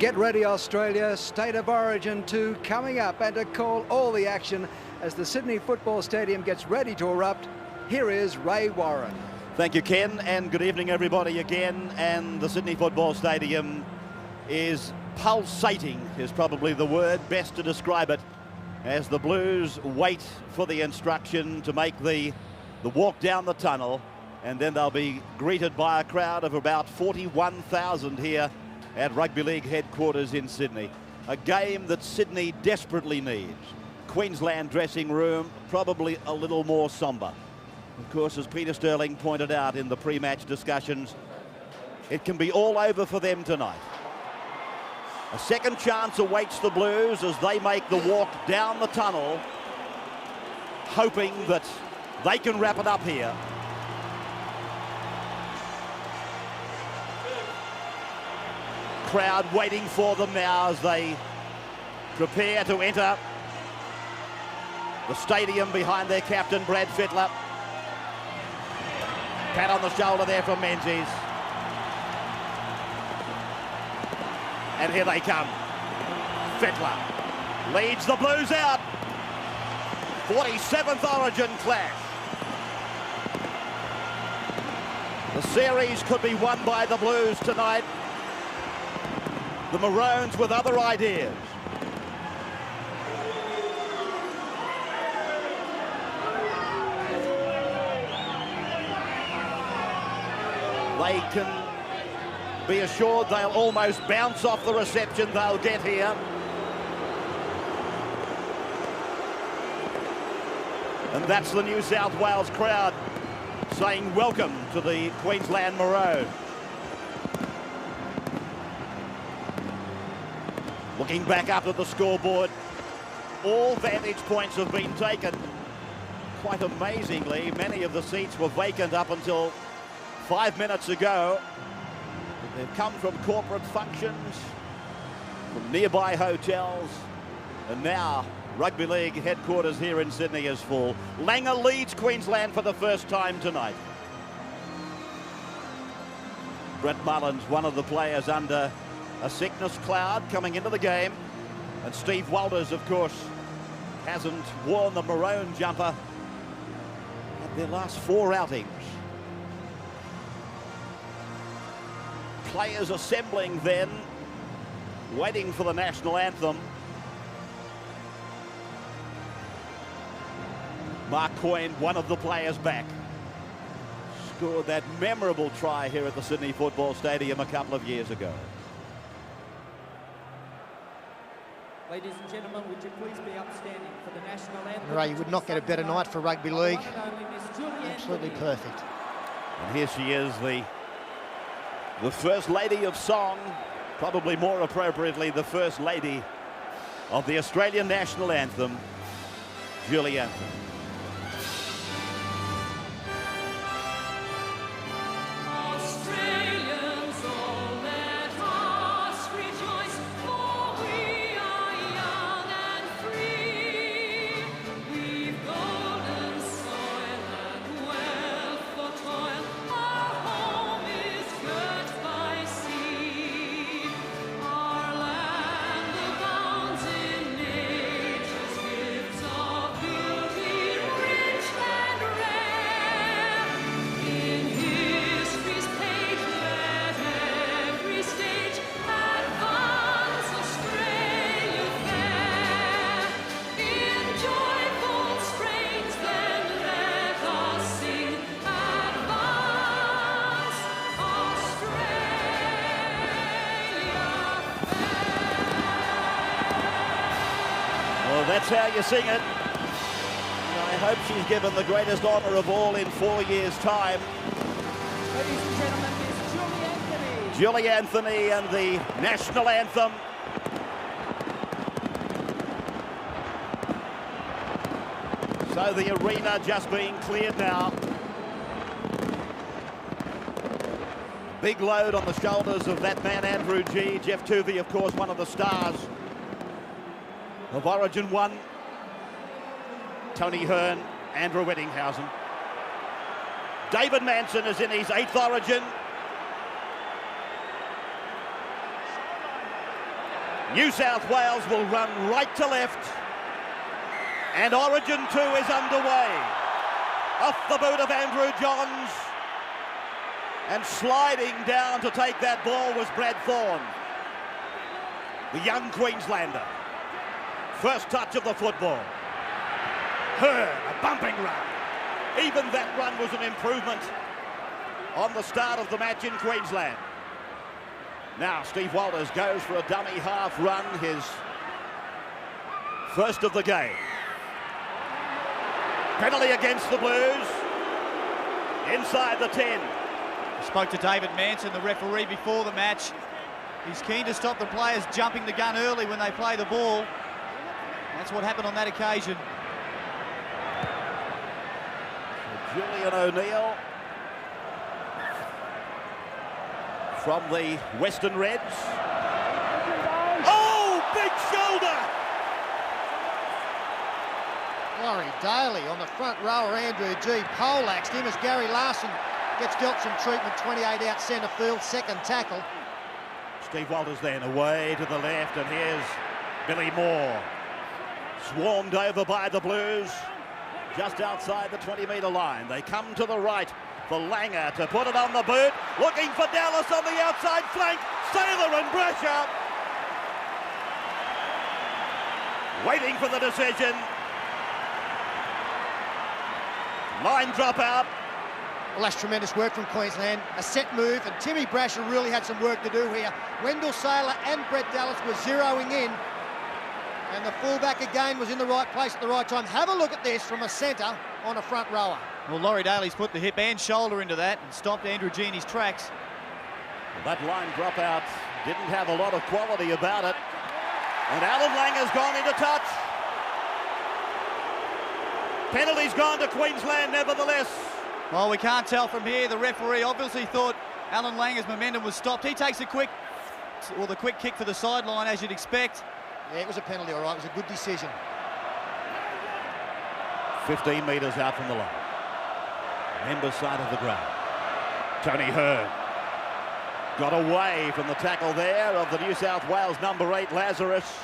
Get ready, Australia. State of Origin 2 coming up, and to call all the action as the Sydney Football Stadium gets ready to erupt, here is Ray Warren. Thank you, Ken, and good evening, everybody, again. And the Sydney Football Stadium is pulsating, is probably the word best to describe it, as the Blues wait for the instruction to make the walk down the tunnel, and then they'll be greeted by a crowd of about 41,000 here at Rugby League headquarters in Sydney. A game that Sydney desperately needs. Queensland dressing room probably a little more sombre. Of course, as Peter Sterling pointed out in the pre-match discussions, it can be all over for them tonight. A second chance awaits the Blues as they make the walk down the tunnel, hoping that they can wrap it up here. Crowd waiting for them now as they prepare to enter the stadium behind their captain, Brad Fittler. Pat on the shoulder there from Menzies. And here they come. Fittler leads the Blues out. 47th Origin clash. The series could be won by the Blues tonight. The Maroons with other ideas. They can be assured they'll almost bounce off the reception they'll get here. And that's the New South Wales crowd saying welcome to the Queensland Maroon. Looking back up at the scoreboard, all vantage points have been taken. Quite amazingly, many of the seats were vacant up until 5 minutes ago. They've come from corporate functions, from nearby hotels, and now Rugby League headquarters here in Sydney is full. Langer leads Queensland for the first time tonight. Brett Mullins, one of the players under a sickness cloud coming into the game, and Steve Walters, of course, hasn't worn the maroon jumper at their last 4 outings. Players assembling then, waiting for the national anthem. Mark Coyne, one of the players back, scored that memorable try here at the Sydney Football Stadium a couple of years ago. Ladies and gentlemen, would you please be upstanding for the national anthem? Ray, you would not get a better night for rugby league. Absolutely perfect. And here she is, the First Lady of Song, probably more appropriately the First Lady of the Australian National Anthem, Julie Anthony. That's how you sing it. And I hope she's given the greatest honour of all in 4 years' time. Ladies and gentlemen, it's Julie Anthony. Julie Anthony and the national anthem. So the arena just being cleared now. Big load on the shoulders of that man, Andrew Gee. Jeff Tuvey, of course, one of the stars of Origin 1. Tony Hearn, Andrew Ettinghausen. David Manson is in his 8th Origin. New South Wales will run right to left. And Origin 2 is underway. Off the boot of Andrew Johns. And sliding down to take that ball was Brad Thorne, the young Queenslander. First touch of the football. Hurd, a bumping run. Even that run was an improvement on the start of the match in Queensland. Now Steve Walters goes for a dummy half run, his first of the game. Penalty against the Blues. Inside the 10. I spoke to David Manson, the referee, before the match. He's keen to stop the players jumping the gun early when they play the ball. That's what happened on that occasion. Julian O'Neill from the Western Reds. Oh, big shoulder! Laurie Daly on the front rower, Andrew G. poleaxed him as Gary Larson gets dealt some treatment, 28 out centre field, second tackle. Steve Walters then away to the left, and here's Billy Moore. Swarmed over by the Blues, just outside the 20-metre line. They come to the right for Langer to put it on the boot. Looking for Dallas on the outside flank. Sailor and Brasher waiting for the decision. Line drop out. Well, that's tremendous work from Queensland. A set move, and Timmy Brasher really had some work to do here. Wendell Sailor and Brett Dallas were zeroing in, and the fullback again was in the right place at the right time. Have a look at this from a centre on a front rower. Well, Laurie Daly's put the hip and shoulder into that and stopped Andrew G in his tracks. Well, that line drop out didn't have a lot of quality about it. And Alan Langer's gone into touch. Penalty's gone to Queensland nevertheless. Well, we can't tell from here. The referee obviously thought Alan Langer's momentum was stopped. He takes the quick kick for the sideline, as you'd expect. Yeah, it was a penalty, all right. It was a good decision. 15 metres out from the line. Members side of the ground. Tony Hurd got away from the tackle there of the New South Wales number 8, Lazarus.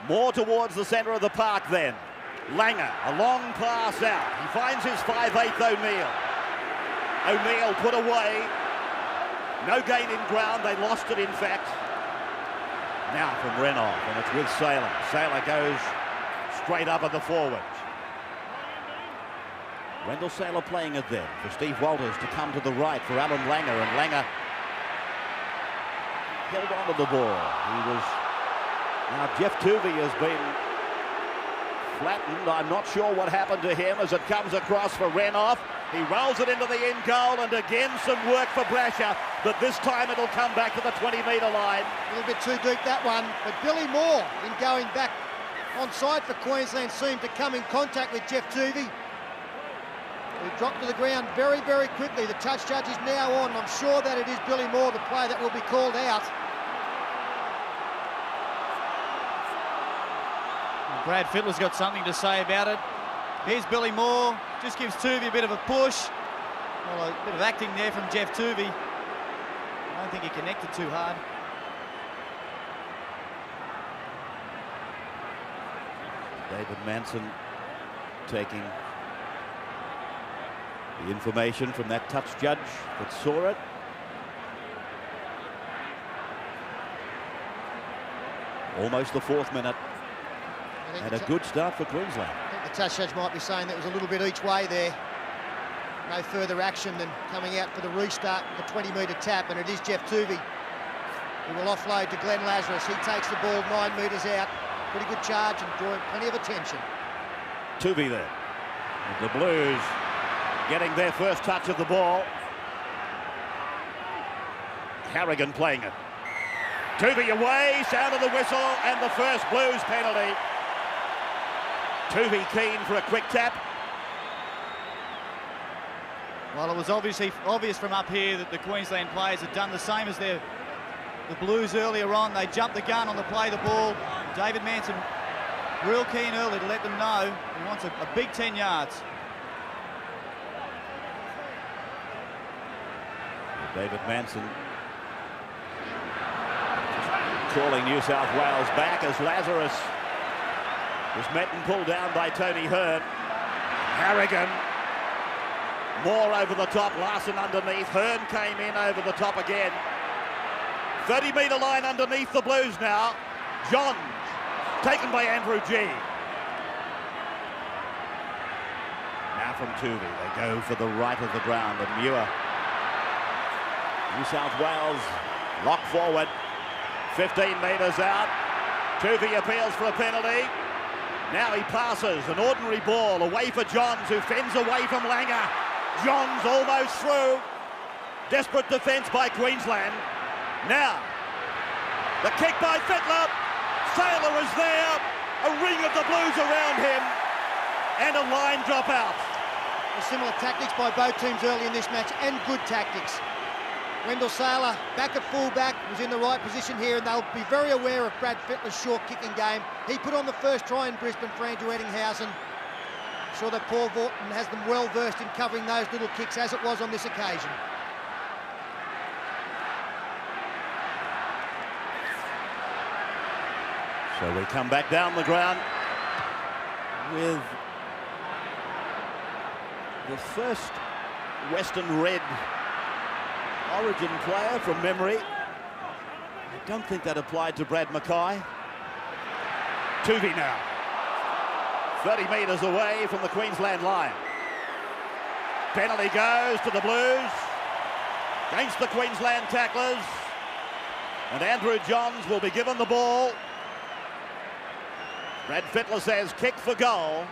More towards the centre of the park then. Langer, a long pass out. He finds his 5'8" O'Neill. O'Neill put away. No gain in ground. They lost it, in fact. Now from Renoff, and it's with Sailor. Sailor goes straight up at the forwards. Wendell Sailor playing it then for Steve Walters to come to the right for Alan Langer, and Langer held on to the ball. Now Jeff Tuvey has been flattened. I'm not sure what happened to him as it comes across for Renoff. He rolls it into the end goal, and again some work for Brasher, but this time it'll come back to the 20-metre line. A little bit too deep, that one. But Billy Moore, in going back onside for Queensland, seemed to come in contact with Jeff Tuvey. He dropped to the ground very, very quickly. The touch judge is now on, and I'm sure that it is Billy Moore, the player that will be called out. Brad Fittler's got something to say about it. Here's Billy Moore, just gives Tuvey a bit of a push. Well, a bit of acting there from Jeff Tuvey. I don't think he connected too hard. David Manson taking the information from that touch judge that saw it. Almost the 4th minute. And a good start for Queensland. I think the touch judge might be saying that was a little bit each way there. No further action than coming out for the restart, the 20-metre tap, and it is Jeff Tuvey who will offload to Glenn Lazarus. He takes the ball 9 metres out. Pretty good charge and drawing plenty of attention. Tuvey there. And the Blues getting their first touch of the ball. Harrigan playing it. Tuvey away, sound of the whistle, and the first Blues penalty. Tuvey keen for a quick tap. Well, it was obvious from up here that the Queensland players had done the same as the Blues earlier on. They jumped the gun on the play the ball. David Manson real keen early to let them know he wants a big 10 yards. David Manson calling New South Wales back as Lazarus was met and pulled down by Tony Hearn. Harrigan, Moore over the top, Larson underneath. Hearn came in over the top again. 30-metre line underneath the Blues now. Johns, taken by Andrew G. Now from Tuvey, they go for the right of the ground, and Muir. New South Wales lock forward, 15 metres out. Tuvey appeals for a penalty. Now he passes, an ordinary ball away for Johns, who fends away from Langer. Johns almost through. Desperate defence by Queensland. Now, the kick by Fittler. Sailor is there. A ring of the Blues around him. And a line drop out. Similar tactics by both teams early in this match, and good tactics. Wendell Sailor, back at fullback, was in the right position here, and they'll be very aware of Brad Fittler's short kicking game. He put on the first try in Brisbane for Andrew Eddinghausen. I'm sure that Paul Vaughton has them well versed in covering those little kicks, as it was on this occasion. So we come back down the ground with the first Western Red Origin player from memory. I don't think that applied to Brad Mackay. Tuvey now. 30 metres away from the Queensland line. Penalty goes to the Blues against the Queensland tacklers. And Andrew Johns will be given the ball. Brad Fittler says kick for goal.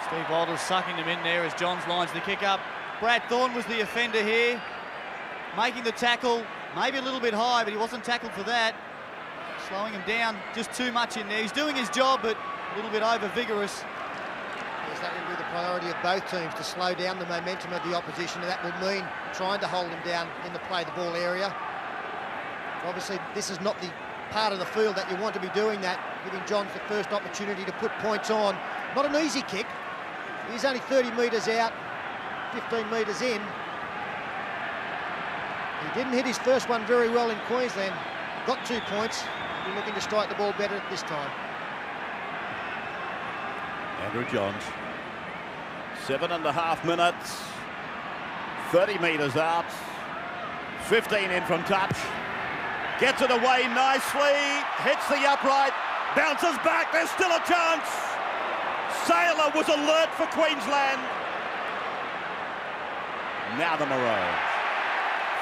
Steve Walters sucking him in there as Johns lines the kick up. Brad Thorne was the offender here, making the tackle, maybe a little bit high, but he wasn't tackled for that. Slowing him down just too much in there. He's doing his job, but a little bit over-vigorous. Yes, that will be the priority of both teams, to slow down the momentum of the opposition, and that will mean trying to hold him down in the play-the-ball area. Obviously, this is not the part of the field that you want to be doing that, giving Johns the first opportunity to put points on. Not an easy kick. He's only 30 metres out, 15 metres in. He didn't hit his first one very well in Queensland. Got 2 points. He'll be looking to strike the ball better at this time. Andrew Johns. 7.5 minutes. 30 metres out. 15 in from touch. Gets it away nicely. Hits the upright. Bounces back. There's still a chance. Sailor was alert for Queensland. Now the Maroons,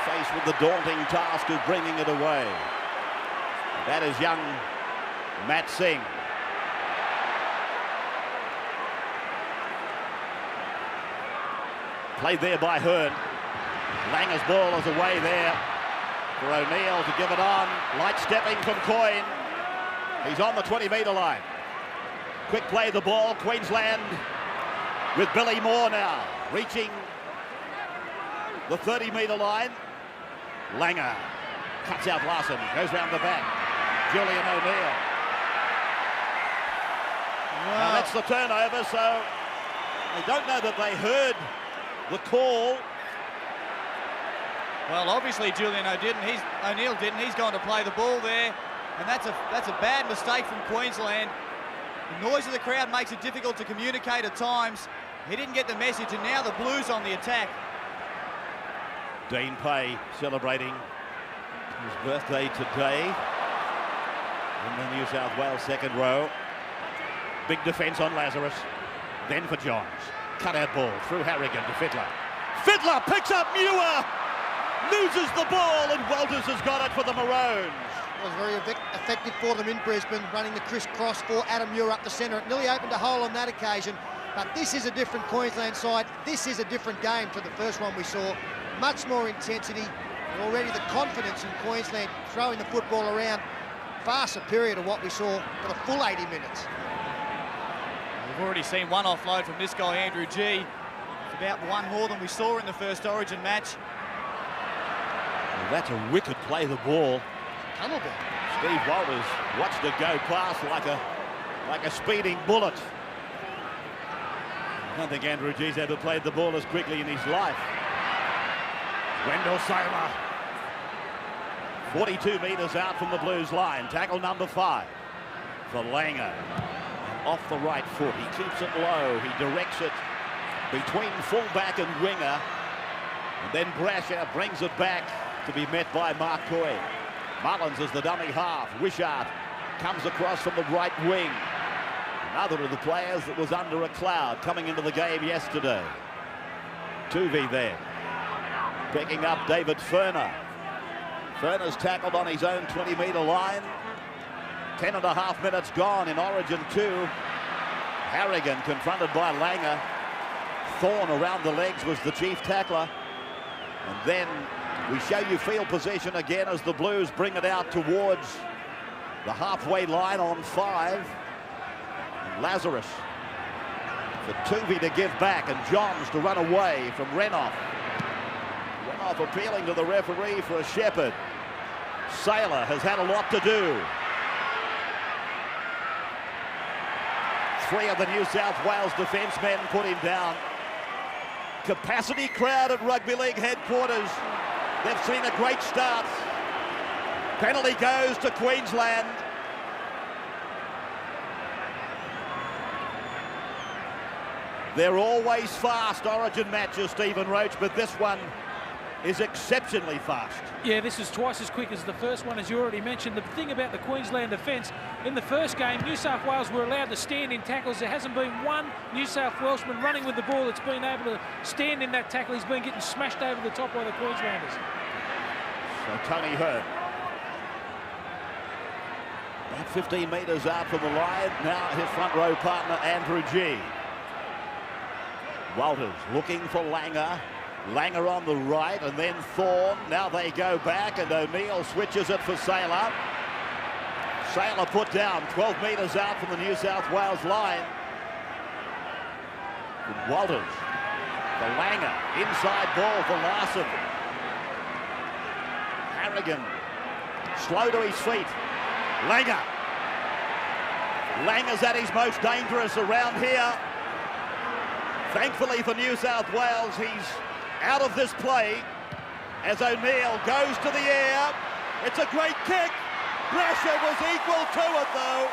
faced with the daunting task of bringing it away. That is young Matt Singh. Played there by Hearn. Langer's ball is away there for O'Neill to give it on. Light stepping from Coyne. He's on the 20-metre line. Quick play the ball. Queensland with Billy Moore now, reaching the 30-metre line. Langer cuts out Larson, goes round the back. Julian O'Neill. Wow. Now that's the turnover, so I don't know that they heard the call. Well, obviously Julian O'Neill didn't. He's going to play the ball there, and that's a bad mistake from Queensland. The noise of the crowd makes it difficult to communicate at times. He didn't get the message, and now the Blues on the attack. Dean Pay celebrating his birthday today in the New South Wales second row. Big defence on Lazarus. Then for Johns. Cut-out ball through Harrigan to Fittler. Fittler picks up Muir. Loses the ball, and Walters has got it for the Maroons. It was very effective for them in Brisbane, running the crisscross for Adam Muir up the centre. It nearly opened a hole on that occasion, but this is a different Queensland side. This is a different game to the first one we saw. Much more intensity, and already the confidence in Queensland throwing the football around, far superior to what we saw for the full 80 minutes. We've already seen one offload from this guy, Andrew G. It's about one more than we saw in the first Origin match. Well, that's a wicked play the ball. Tunnel ball. Steve Walters watched it go past like a speeding bullet. I don't think Andrew G's ever played the ball as quickly in his life. Wendell Sailor 42 metres out from the Blues line. Tackle number 5 for Langer. Off the right foot. He keeps it low. He directs it between fullback and winger. And then Brasher brings it back to be met by Mark Coyne. Mullins is the dummy half. Wishart comes across from the right wing. Another of the players that was under a cloud coming into the game yesterday. Tuvey there. Picking up David Furner. Furner's tackled on his own 20-metre line. 10.5 minutes gone in Origin 2. Harrigan confronted by Langer. Thorne around the legs was the chief tackler. And then we show you field possession again as the Blues bring it out towards the halfway line on 5. And Lazarus for Tuvey to give back and Johns to run away from Renouf. Renouf appealing to the referee for a shepherd. Saylor has had a lot to do. 3 of the New South Wales defencemen put him down. Capacity crowd at Rugby League headquarters. They've seen a great start. Penalty goes to Queensland. They're always fast, Origin matches, Stephen Roach, but this one is exceptionally fast. Yeah, this is twice as quick as the first one, as you already mentioned. The thing about the Queensland defence, in the first game, New South Wales were allowed to stand in tackles. There hasn't been one New South Welshman running with the ball that's been able to stand in that tackle. He's been getting smashed over the top by the Queenslanders. So Tony Hurd. About 15 metres out from the line. Now his front row partner, Andrew Gee. Walters looking for Langer. Langer on the right, and then Thorne. Now they go back, and O'Neill switches it for Saylor. Saylor put down 12 metres out from the New South Wales line. And Walters for Langer. Inside ball for Larson. Harrigan slow to his feet. Langer. Langer's at his most dangerous around here. Thankfully for New South Wales, he's out of this play as O'Neill goes to the air. It's a great kick. Brasher was equal to it, though.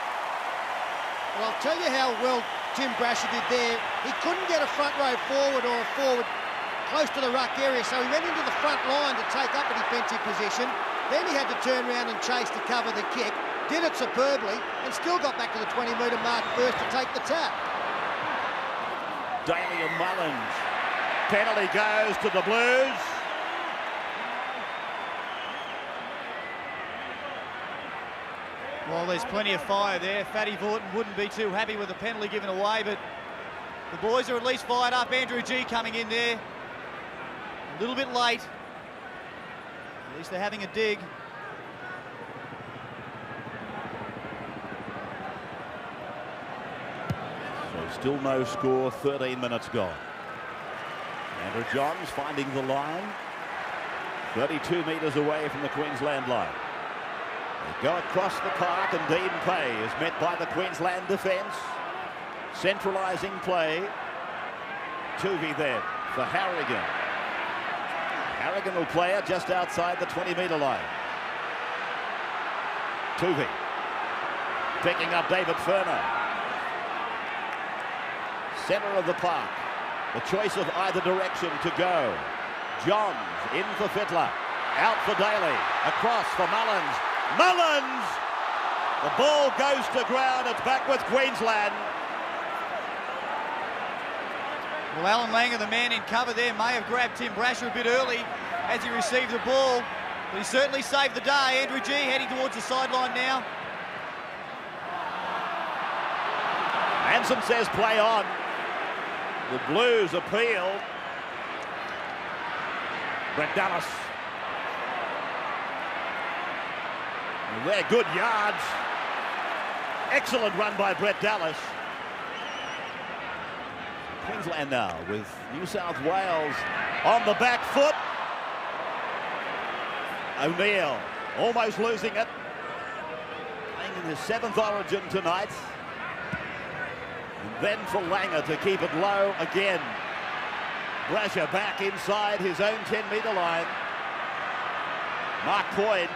Well, I'll tell you how well Tim Brasher did there. He couldn't get a front row forward or a forward close to the ruck area, so he went into the front line to take up a defensive position. Then he had to turn around and chase to cover the kick. Did it superbly and still got back to the 20-metre mark first to take the tap. Daly and Mullins. Penalty goes to the Blues. Well, there's plenty of fire there. Fatty Vaughton wouldn't be too happy with the penalty given away, but the boys are at least fired up. Andrew Gee coming in there. A little bit late. At least they're having a dig. So still no score, 13 minutes gone. Andrew Johns finding the line. 32 metres away from the Queensland line. They go across the park and Dean Pay is met by the Queensland defence. Centralising play. Tuvey there for Harrigan. Harrigan will play it just outside the 20-metre line. Tuvey picking up David Furner. Centre of the park. The choice of either direction to go. Johns in for Fittler. Out for Daly. Across for Mullins. Mullins! The ball goes to ground. It's back with Queensland. Well, Alan Langer, the man in cover there, may have grabbed Tim Brasher a bit early as he received the ball, but he certainly saved the day. Andrew Gee heading towards the sideline now. Hanson says play on. The Blues appeal. Brett Dallas. And they're good yards. Excellent run by Brett Dallas. Queensland now with New South Wales on the back foot. O'Neill almost losing it. Playing in his 7th Origin tonight. And then for Langer to keep it low again. Brasher back inside his own 10-metre line. Mark Coyne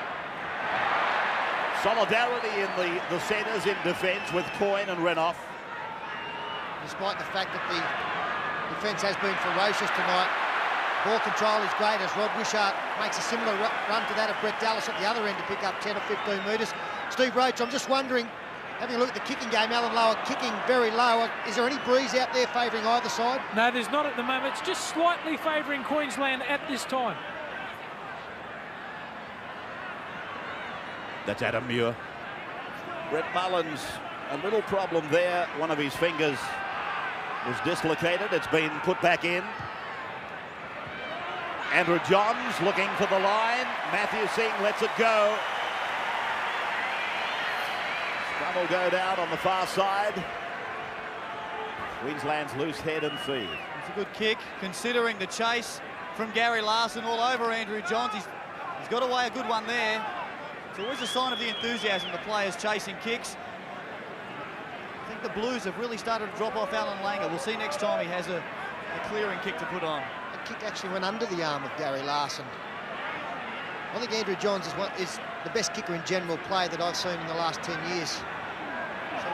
Solidarity in the centres in defence with Coyne and Renouf. Despite the fact that the defence has been ferocious tonight, ball control is great as Rod Wishart makes a similar run to that of Brett Dallas at the other end to pick up 10 or 15 metres. Steve Roach, I'm just wondering, having a look at the kicking game, Alan Lower kicking very low. Is there any breeze out there favouring either side? No, there's not at the moment. It's just slightly favouring Queensland at this time. That's Adam Muir. Brett Mullins, a little problem there. One of his fingers was dislocated. It's been put back in. Andrew Johns looking for the line. Matthew Singh lets it go. Scrum will go down on the far side. Queensland's loose head and feet. It's a good kick, considering the chase from Gary Larson all over Andrew Johns. He's got away a good one there. It's always a sign of the enthusiasm the players chasing kicks. I think the Blues have really started to drop off Alan Langer. We'll see next time he has a clearing kick to put on. The kick actually went under the arm of Gary Larson. I think Andrew Johns is the best kicker in general play that I've seen in the last 10 years. Seems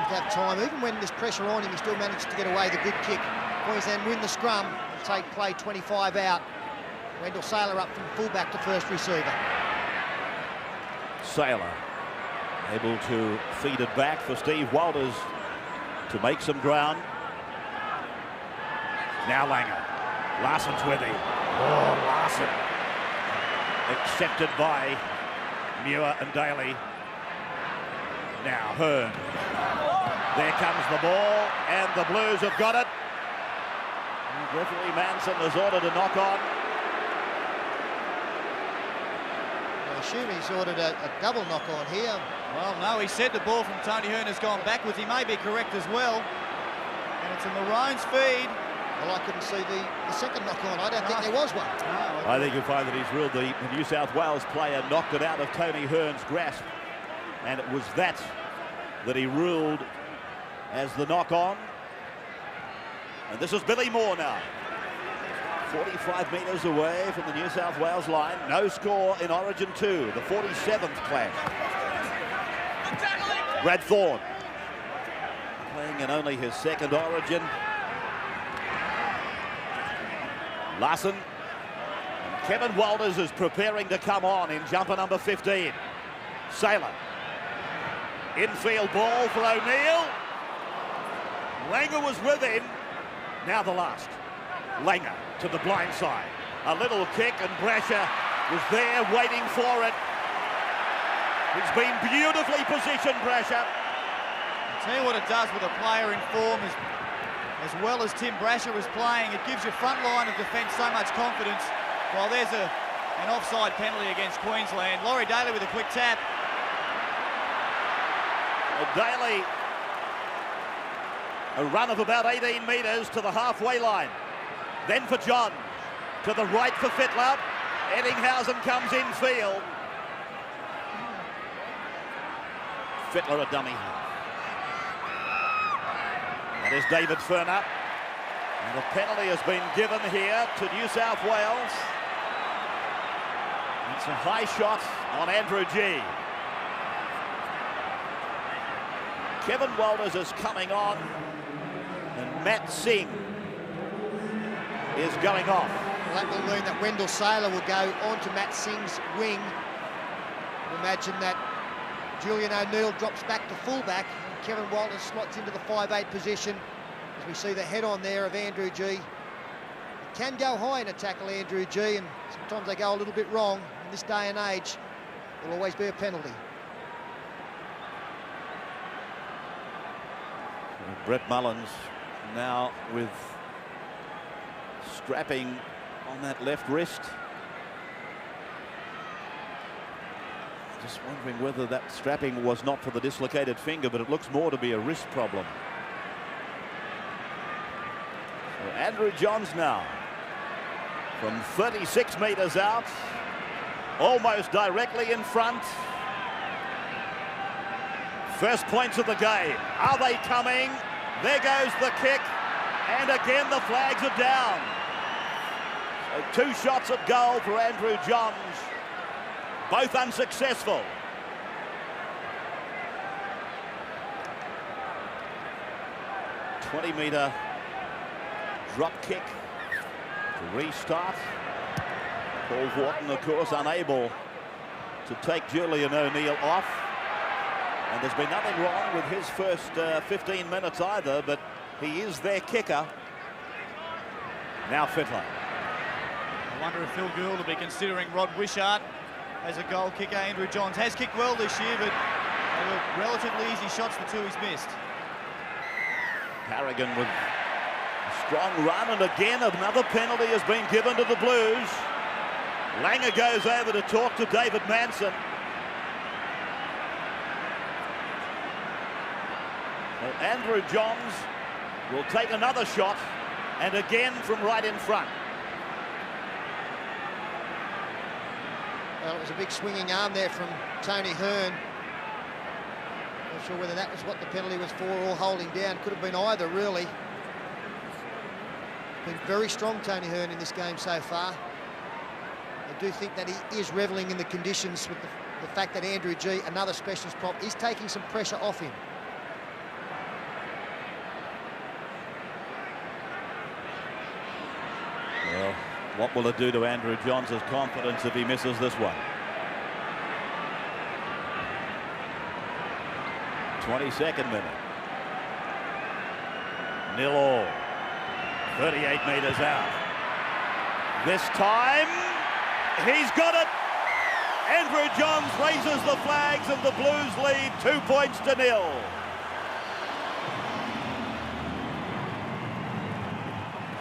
to have time. Even when there's pressure on him, he still manages to get away the good kick. Queensland win the scrum and take play 25 out. Wendell Saylor up from fullback to first receiver. Saylor able to feed it back for Steve Walters to make some ground. Now Langer. Larson's with him. Oh, Larson. Accepted by Muir and Daly. Now Hearn. There comes the ball, and the Blues have got it. Referee Manson has ordered a knock on. I assume he's ordered a double knock on here. Well, no, he said the ball from Tony Hearn has gone backwards. He may be correct as well. And it's a Maroons feed. Well, I couldn't see the second knock on. I don't think there was one. No, I think you'll find that he's ruled the New South Wales player knocked it out of Tony Hearn's grasp. And it was that he ruled as the knock on. And this is Billy Moore now. 45 metres away from the New South Wales line. No score in Origin 2, the 47th clash. Brad Thorne playing in only his second Origin. Larson. And Kevin Walters is preparing to come on in jumper number 15. Saylor. Infield ball for O'Neill. Langer was with him. Now the last. Langer to the blind side. A little kick and Brasher was there waiting for it. He's been beautifully positioned, Brasher. I'll tell you what it does with a player in form as well as Tim Brasher is playing. It gives your front line of defence so much confidence. While there's an offside penalty against Queensland. Laurie Daly with a quick tap. Daly, a run of about 18 metres to the halfway line. Then for John, to the right for Fittler. Eddinghausen comes in field. Fittler a dummy half. That is David Furner. And a penalty has been given here to New South Wales. It's a high shot on Andrew G. Kevin Walters is coming on, and Matt Singh is going off. Well, that will mean that Wendell Saylor will go on to Matt Singh's wing. Imagine that Julian O'Neill drops back to fullback, and Kevin Walters slots into the 5'8" position. As we see the head on there of Andrew G. It can go high in a tackle, Andrew G, and sometimes they go a little bit wrong. In this day and age, there will always be a penalty. Brett Mullins now with strapping on that left wrist. Just wondering whether that strapping was not for the dislocated finger, but it looks more to be a wrist problem. So Andrew Johns now from 36 metres out, almost directly in front. First points of the game. Are they coming? There goes the kick. And again, the flags are down. So 2 shots at goal for Andrew Johns. Both unsuccessful. 20-metre drop kick to restart. Paul Wharton, of course, unable to take Julian O'Neill off. And there's been nothing wrong with his first 15 minutes either, but he is their kicker. Now Fittler. I wonder if Phil Gould will be considering Rod Wishart as a goal kicker. Andrew Johns has kicked well this year, but they were relatively easy shots, the two he's missed. Harrigan with a strong run, and again another penalty has been given to the Blues. Langer goes over to talk to David Manson. Well, Andrew Johns will take another shot, and again from right in front. Well, it was a big swinging arm there from Tony Hearn. Not sure whether that was what the penalty was for or holding down. Could have been either, really. Been very strong, Tony Hearn, in this game so far. I do think that he is revelling in the conditions with the fact that Andrew Gee, another specialist prop, is taking some pressure off him. Well, what will it do to Andrew Johns' confidence if he misses this one? 22nd minute. 0-0. 38 metres out. This time, he's got it. Andrew Johns raises the flags and the Blues lead 2 points to 0.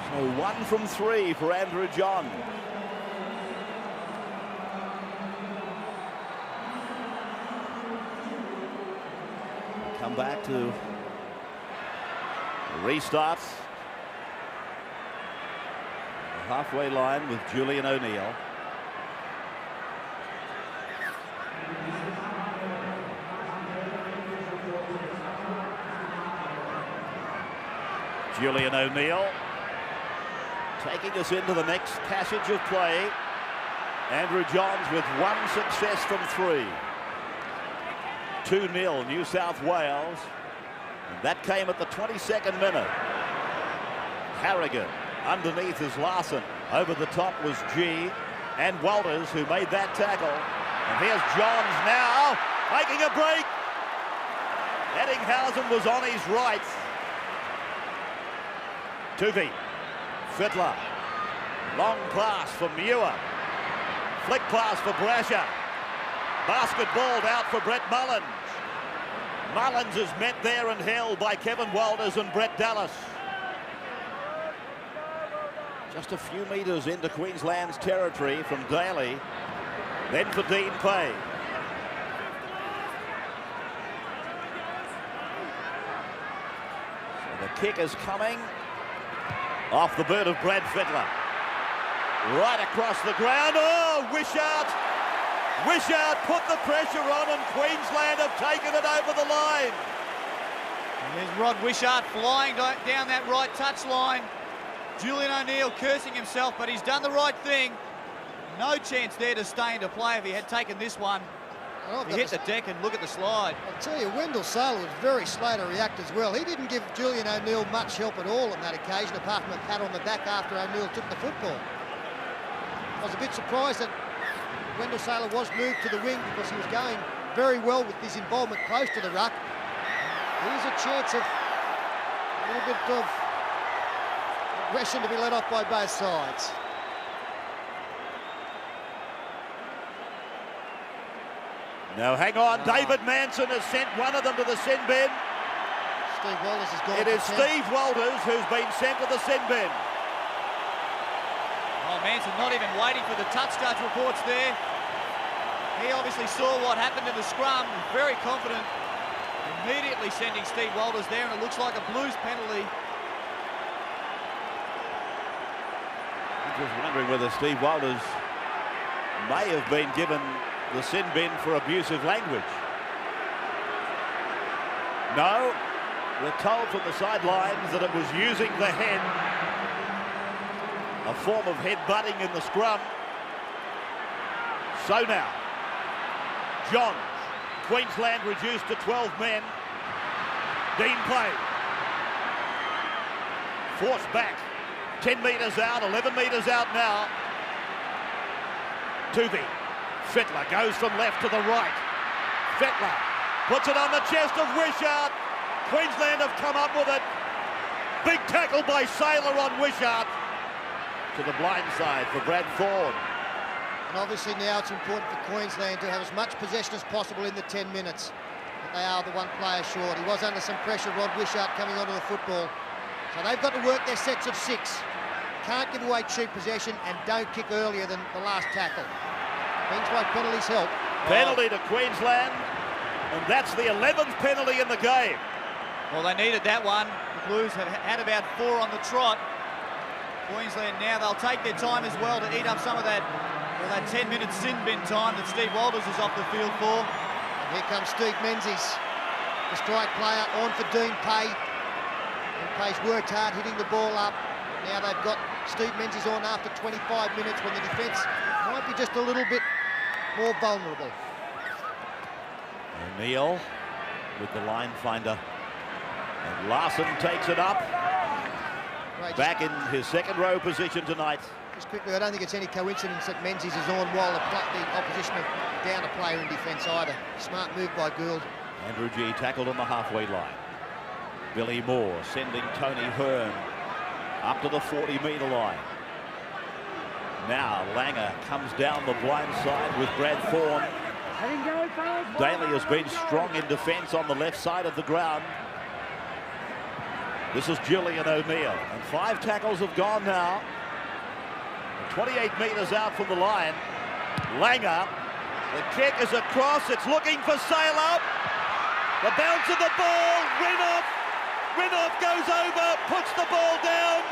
So 1 from 3 for Andrew Johns. Come back to the restart. The halfway line with Julian O'Neill. Julian O'Neill taking us into the next passage of play. Andrew Johns with 1 success from 3. 2-0 New South Wales. And that came at the 22nd minute. Harrigan underneath is Larson. Over the top was Gee and Walters, who made that tackle. And here's Johns now making a break. Eddinghausen was on his right. Tuvey. Fittler. Long pass for Muir. Flick pass for Brasher. Basketballed out for Brett Mullins. Mullins is met there and held by Kevin Walters and Brett Dallas. Just a few metres into Queensland's territory from Daly. Then for Dean Pay. So the kick is coming off the boot of Brad Fittler. Right across the ground. Oh, Wishart! Wishart put the pressure on, and Queensland have taken it over the line. And there's Rod Wishart flying down that right touch line. Julian O'Neill cursing himself, but he's done the right thing. No chance there to stay into play if he had taken this one. Oh, he hit the deck, and look at the slide. I'll tell you, Wendell Sailor was very slow to react as well. He didn't give Julian O'Neill much help at all on that occasion, apart from a pat on the back after O'Neill took the football. I was a bit surprised that Wendell Sailor was moved to the wing because he was going very well with his involvement close to the ruck. There's a chance of a little bit of aggression to be let off by both sides. Now, hang on. David Manson has sent one of them to the sin bin. Steve Walters has gone. It is Steve Walters who's been sent to the sin bin. Oh, Manson not even waiting for the touch judge reports there. He obviously saw what happened in the scrum, was very confident, immediately sending Steve Walters there, and it looks like a Blues penalty. I'm just wondering whether Steve Walters may have been given the sin bin for abusive language. No, we're told from the sidelines that it was using the head, a form of head-butting in the scrum. So now, Johns, Queensland reduced to 12 men. Dean Pay. Forced back. 10 metres out, 11 metres out now. Tuvey. Fittler goes from left to the right. Fittler puts it on the chest of Wishart. Queensland have come up with it. Big tackle by Sailor on Wishart. To the blind side for Brad Thorne. And obviously now it's important for Queensland to have as much possession as possible in the 10 minutes. But they are the one player short. He was under some pressure, Rod Wishart, coming onto the football. So they've got to work their sets of 6. Can't give away cheap possession and don't kick earlier than the last tackle. Things like penalties help. Penalty to Queensland, and that's the 11th penalty in the game. Well, they needed that one. The Blues have had about 4 on the trot. Queensland now, they'll take their time as well to eat up some of that 10-minute sin bin time that Steve Walters is off the field for. And here comes Steve Menzies, the strike player, on for Dean Pay. Dean Pay's worked hard hitting the ball up. Now they've got Steve Menzies on after 25 minutes when the defence might be just a little bit more vulnerable. O'Neill with the line finder. And Larson takes it up. Right, Back in his second row position tonight. just quickly, I don't think it's any coincidence that Menzies is on while the opposition are down a player in defence either. Smart move by Gould. Andrew Gee tackled on the halfway line. Billy Moore sending Tony Hearn up to the 40-metre line. Now Langer comes down the blind side with Brad Thorne. Daly has been strong in defence on the left side of the ground. This is Julian O'Neill, and 5 tackles have gone now. 28 metres out from the line. Langer, the kick is across, it's looking for Sailor. The bounce of the ball, Renouf goes over, puts the ball down,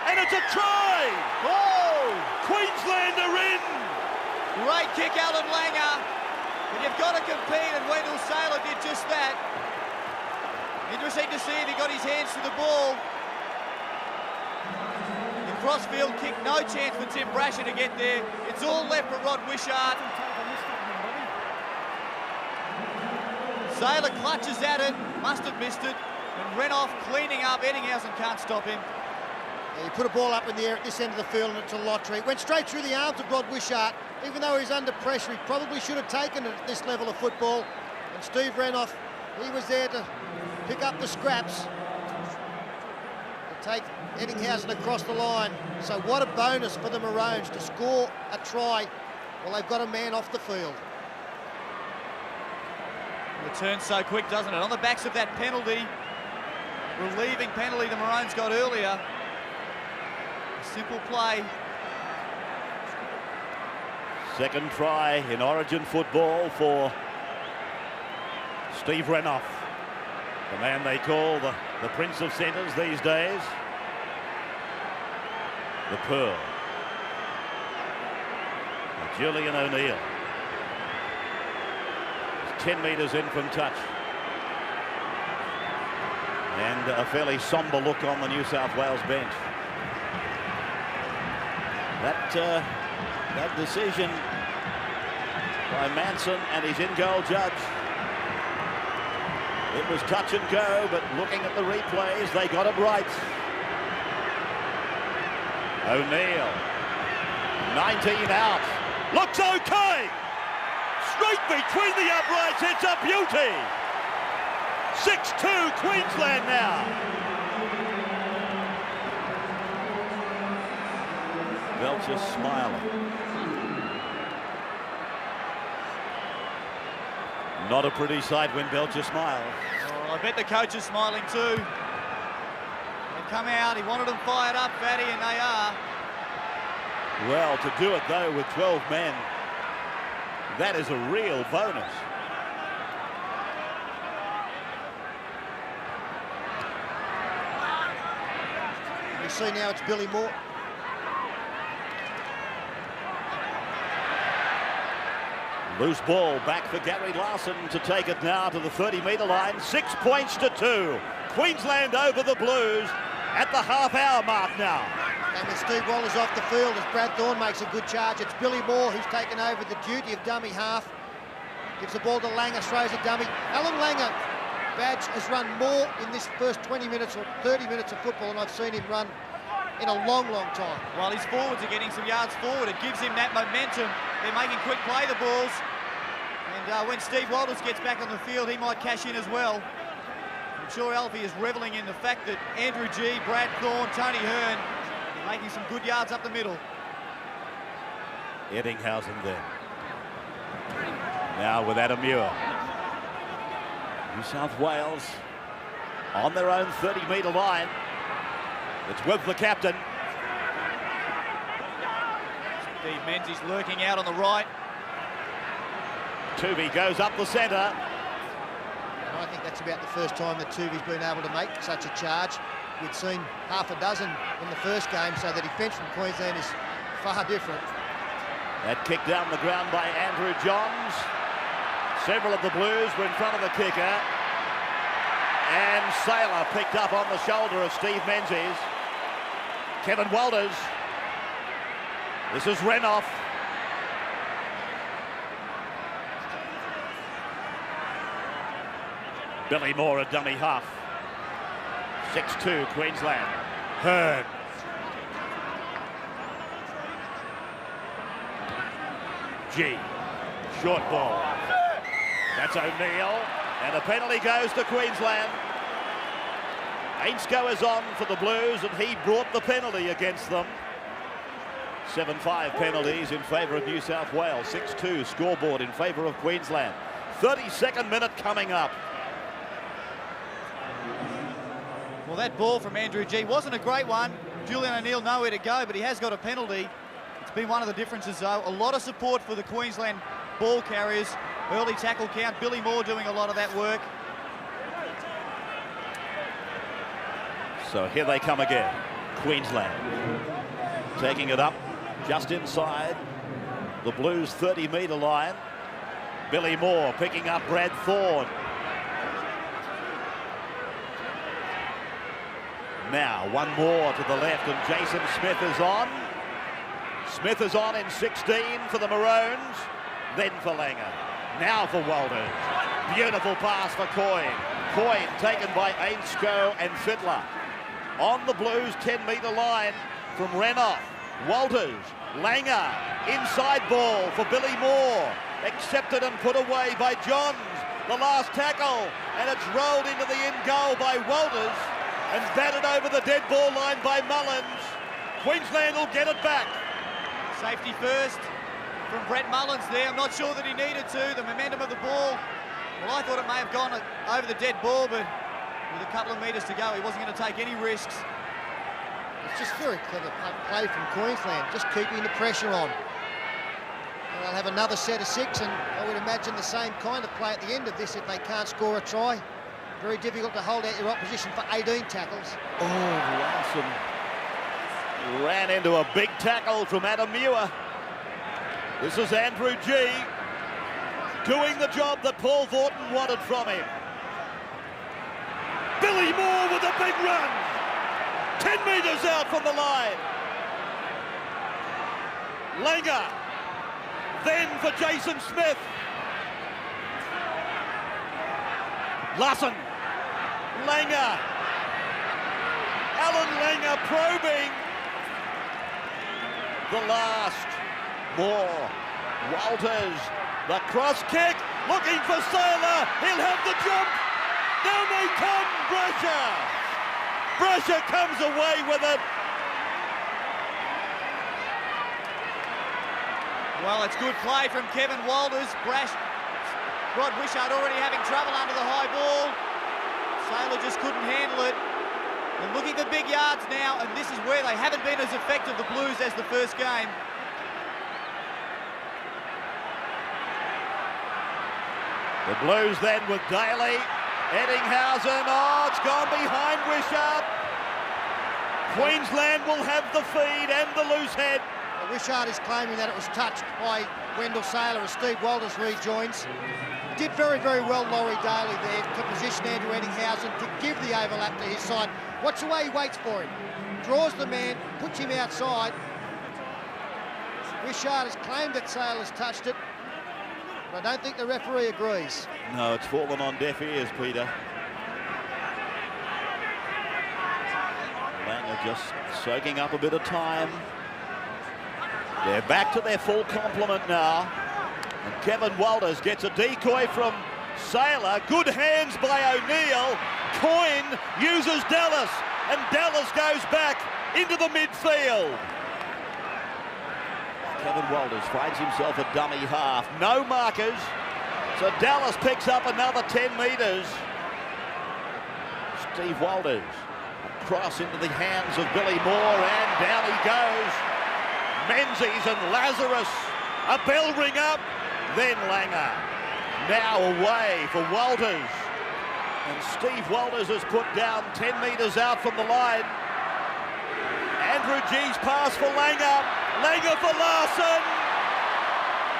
and it's a try! Oh! Queensland are in! Great kick, Alan Langer. But you've got to compete, and Wendell Sailor did just that. Interesting to see if he got his hands to the ball. The crossfield kick, no chance for Tim Brasher to get there. It's all left for Rod Wishart. Sailor clutches at it, must have missed it, and Renouf cleaning up. Eddinghausen can't stop him. Yeah, you put a ball up in the air at this end of the field and it's a lottery. It went straight through the arms of Rod Wishart. Even though he's under pressure, he probably should have taken it at this level of football. And Steve Renouf, he was there to pick up the scraps to take Eddinghausen across the line. So what a bonus for the Maroons to score a try while they've got a man off the field. Returns so quick, doesn't it? On the backs of that penalty, relieving penalty the Maroons got earlier. A simple play. Second try in Origin football for Steve Renouf, the man they call the Prince of Centres these days. The Pearl. Julian O'Neill. 10 metres in from touch. And a fairly sombre look on the New South Wales bench. That decision by Manson and his in-goal judge. It was touch and go, but looking at the replays, they got it right. O'Neill, 19 out, looks okay. Straight between the uprights, it's a beauty. 6-2 Queensland now. Belcher smiling. Not a pretty sight when Belcher smiles. Oh, I bet the coach is smiling too. They come out, he wanted them fired up, Fatty, and they are. Well, to do it though with 12 men, that is a real bonus. You see now it's Billy Moore. Loose ball back for Gary Larson to take it now to the 30-metre line. 6 points to 2. Queensland over the Blues at the half-hour mark now. And with Steve Wallace off the field as Brad Thorne makes a good charge, it's Billy Moore who's taken over the duty of dummy half. Gives the ball to Langer, throws a dummy. Alan Langer Badge has run more in this first 20 minutes or 30 minutes of football than I've seen him run in a long, long time. While his forwards are getting some yards forward, it gives him that momentum. They're making quick play the balls. And when Steve Walters gets back on the field, he might cash in as well. I'm sure Alfie is revelling in the fact that Andrew Gee, Brad Thorne, Tony Hearn are making some good yards up the middle. Eddinghausen then. Now with Adam Muir. New South Wales on their own 30-metre line. It's with the captain. Steve Menzies lurking out on the right. Tuvey goes up the centre. And I think that's about the first time that Tuvey's been able to make such a charge. We'd seen half a dozen in the first game, so the defence from Queensland is far different. That kick down the ground by Andrew Johns. Several of the Blues were in front of the kicker. And Saylor picked up on the shoulder of Steve Menzies. Kevin Walters. This is Renouf. Billy Moore, a dummy half. 6-2 Queensland. Hearn. Gee. Short ball. That's O'Neill. And a penalty goes to Queensland. Ainscough is on for the Blues, and he brought the penalty against them. 7-5 penalties in favour of New South Wales. 6-2 scoreboard in favour of Queensland. 32nd minute coming up. Well, that ball from Andrew Gee wasn't a great one. Julian O'Neill nowhere to go, but he has got a penalty. It's been one of the differences, though. A lot of support for the Queensland ball carriers. Early tackle count. Billy Moore doing a lot of that work. So here they come again. Queensland taking it up just inside the Blues 30-metre line. Billy Moore picking up Brad Thorne. Now one more to the left, and Jason Smith is on. Smith is on in 16 for the Maroons, then for Langer. Now for Walters. Beautiful pass for Coyne. Coyne taken by Ainscough and Fittler. On the Blues 10-metre line from Renouf. Walters, Langer, inside ball for Billy Moore. Accepted and put away by Johns. The last tackle, and it's rolled into the in goal by Walters and batted over the dead ball line by Mullins. Queensland will get it back. Safety first from Brett Mullins there. I'm not sure that he needed to. The momentum of the ball, well, I thought it may have gone over the dead ball, but with a couple of metres to go, he wasn't going to take any risks. It's just very clever play from Queensland, just keeping the pressure on. And they'll have another set of 6, and I would imagine the same kind of play at the end of this if they can't score a try. Very difficult to hold out your opposition for 18 tackles. Oh, Larson ran into a big tackle from Adam Muir. This is Andrew Gee doing the job that Paul Vaughton wanted from him. Billy Moore with a big run. 10 metres out from the line. Langer. Then for Jason Smith. Larson. Langer. Alan Langer probing. The last. Moore. Walters. The cross kick. Looking for Saylor. He'll have the jump. Down they come. Brasher. Brasher comes away with it. Well, it's good play from Kevin Walters. Rod Wishart already having trouble under the high ball. Saylor just couldn't handle it. They're looking for big yards now, and this is where they haven't been as effective, the Blues, as the first game. The Blues then with Daly. Eddinghausen, oh, it's gone behind Wishart. Queensland will have the feed and the loose head. Well, Wishart is claiming that it was touched by Wendell Saylor as Steve Walters rejoins. Did very, very well Laurie Daly there to position Andrew Eddinghausen to give the overlap to his side. Watch the way he waits for him. Draws the man, puts him outside. Wishart has claimed that Saylor's touched it, but I don't think the referee agrees. No, it's fallen on deaf ears, Peter. Langer just soaking up a bit of time. They're back to their full complement now. And Kevin Walters gets a decoy from Sailor. Good hands by O'Neill. Coyne uses Dallas, and Dallas goes back into the midfield. Kevin Walters finds himself a dummy half. No markers. So Dallas picks up another 10 metres. Steve Walters. Cross into the hands of Billy Moore, and down he goes. Menzies and Lazarus. A bell ring up. Then Langer. Now away for Walters. And Steve Walters has put down 10 metres out from the line. Andrew G's pass for Langer. Langer for Larson.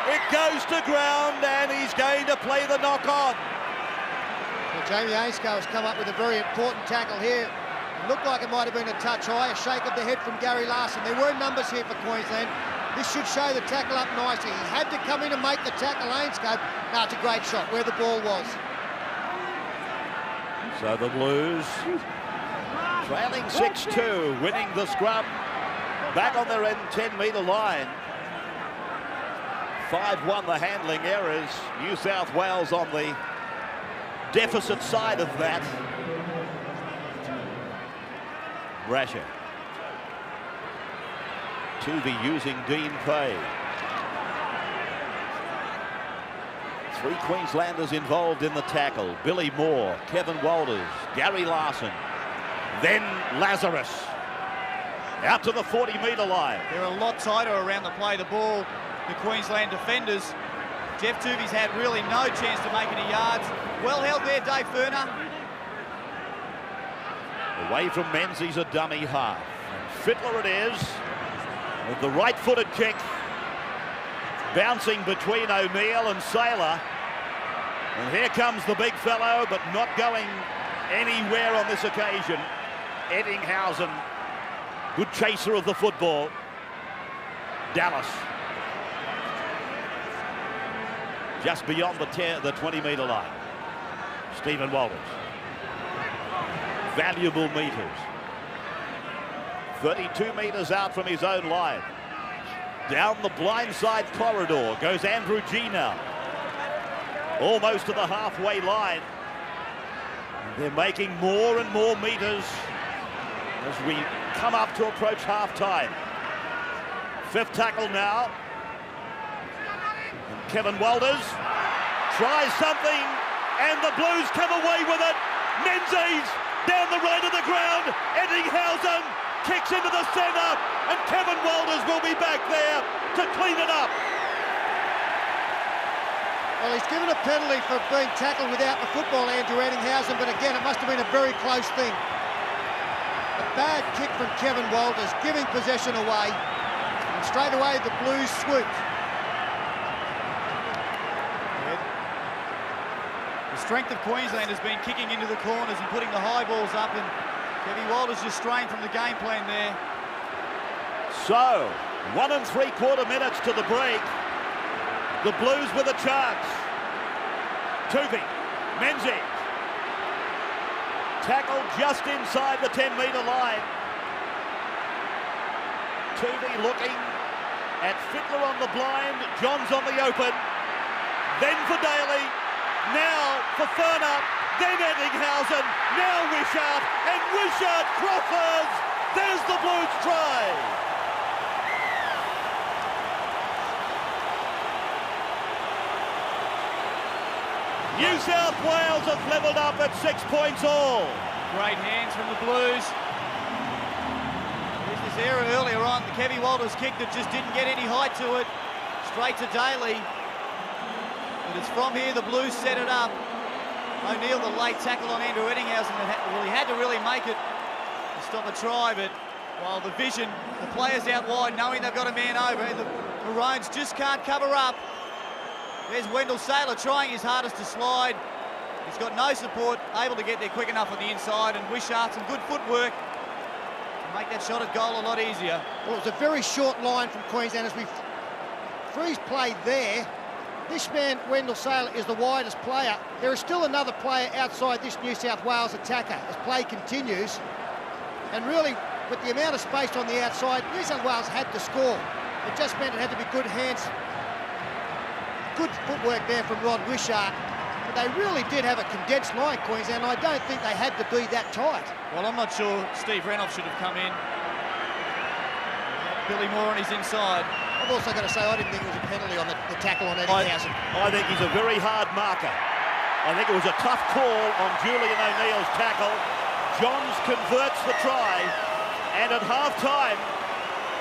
It goes to ground, and he's going to play the knock-on. Well, Jamie Ainscough has come up with a very important tackle here. It looked like it might have been a touch high, a shake of the head from Gary Larson. There were numbers here for Queensland. This should show the tackle up nicely. He had to come in and make the tackle, Ainscough. No, it's a great shot where the ball was. So the Blues trailing 6-2, winning the scrum, back on their end 10-metre line. 5-1 the handling errors. New South Wales on the deficit side of that. Brasher. Tuvey using Dean Pay. 3 Queenslanders involved in the tackle. Billy Moore, Kevin Walters, Gary Larson, then Lazarus. Out to the 40-metre line. They're a lot tighter around the play the ball, the Queensland defenders. Jeff Tuvey's had really no chance to make any yards. Well held there, Dave Furner. Away from Menzies, a dummy half. And Fittler it is, with the right-footed kick. Bouncing between O'Neill and Sailor. And here comes the big fellow, but not going anywhere on this occasion. Eddinghausen, good chaser of the football. Dallas. Just beyond the 20-metre line. Stephen Walters. Valuable metres. 32 metres out from his own line. Down the blindside corridor goes Andrew G now. Almost to the halfway line. They're making more and more metres as we come up to approach half-time. 5th tackle now. And Kevin Walters tries something, and the Blues come away with it. Menzies down the right of the ground. Eddinghausen kicks into the centre, and Kevin Walters will be back there to clean it up. Well, he's given a penalty for being tackled without the football, Andrew Eddinghausen, but again, it must have been a very close thing. A bad kick from Kevin Walters, giving possession away, and straight away the Blues swooped. The strength of Queensland has been kicking into the corners and putting the high balls up, and Kevin Walters just straying from the game plan there. So, 1 3/4 minutes to the break. The Blues with a chance. Tuvey, Menzies. Tackled just inside the 10-metre line. Tuvey looking at Fittler on the blind. Johns on the open. Then for Daly. Now for Furner. Then Eddinghausen. Now Wishart. And Wishart crosses. There's the Blues try. New South Wales have levelled up at 6 points all. Great hands from the Blues. There's this error earlier on. The Kevin Walters kick that just didn't get any height to it. Straight to Daly. But it's from here the Blues set it up. O'Neill, the late tackle on Andrew Eddinghausen. He had to really make it to stop a try, but while the vision, the players out wide, knowing they've got a man over, the Maroons just can't cover up. There's Wendell Sailor trying his hardest to slide. He's got no support, able to get there quick enough on the inside, and Wishart, some good footwork to make that shot at goal a lot easier. Well, it was a very short line from Queensland as we freeze play there. This man, Wendell Sailor, is the widest player. There is still another player outside this New South Wales attacker as play continues. And really, with the amount of space on the outside, New South Wales had to score. It just meant it had to be good hands, good footwork there from Rod Wishart. But they really did have a condensed line, Queensland. I don't think they had to be that tight. Well, I'm not sure Steve Renouf should have come in. Billy Moore on his inside. I've also got to say, I didn't think it was a penalty on the tackle on Eddie Howson. I think he's a very hard marker. I think it was a tough call on Julian O'Neill's tackle. Johns converts the try, and at half-time,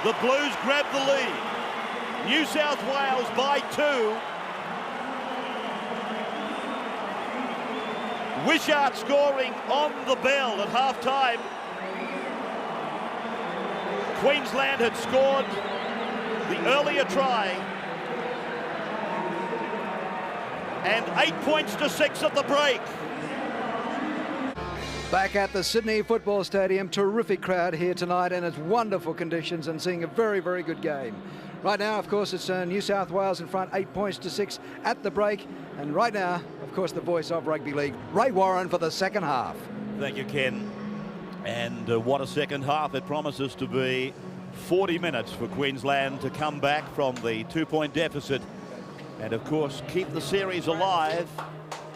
the Blues grab the lead. New South Wales by 2. Wishart scoring on the bell at half-time. Queensland had scored the earlier try. And 8 points to 6 at the break. Back at the Sydney Football Stadium, terrific crowd here tonight, and it's wonderful conditions and seeing a very, very good game. Right now, of course, it's New South Wales in front, 8 points to 6 at the break. And right now, of course, the voice of rugby league, Ray Warren, for the second half. Thank you, Ken. And what a second half it promises to be. 40 minutes for Queensland to come back from the 2-point deficit and, of course, keep the series alive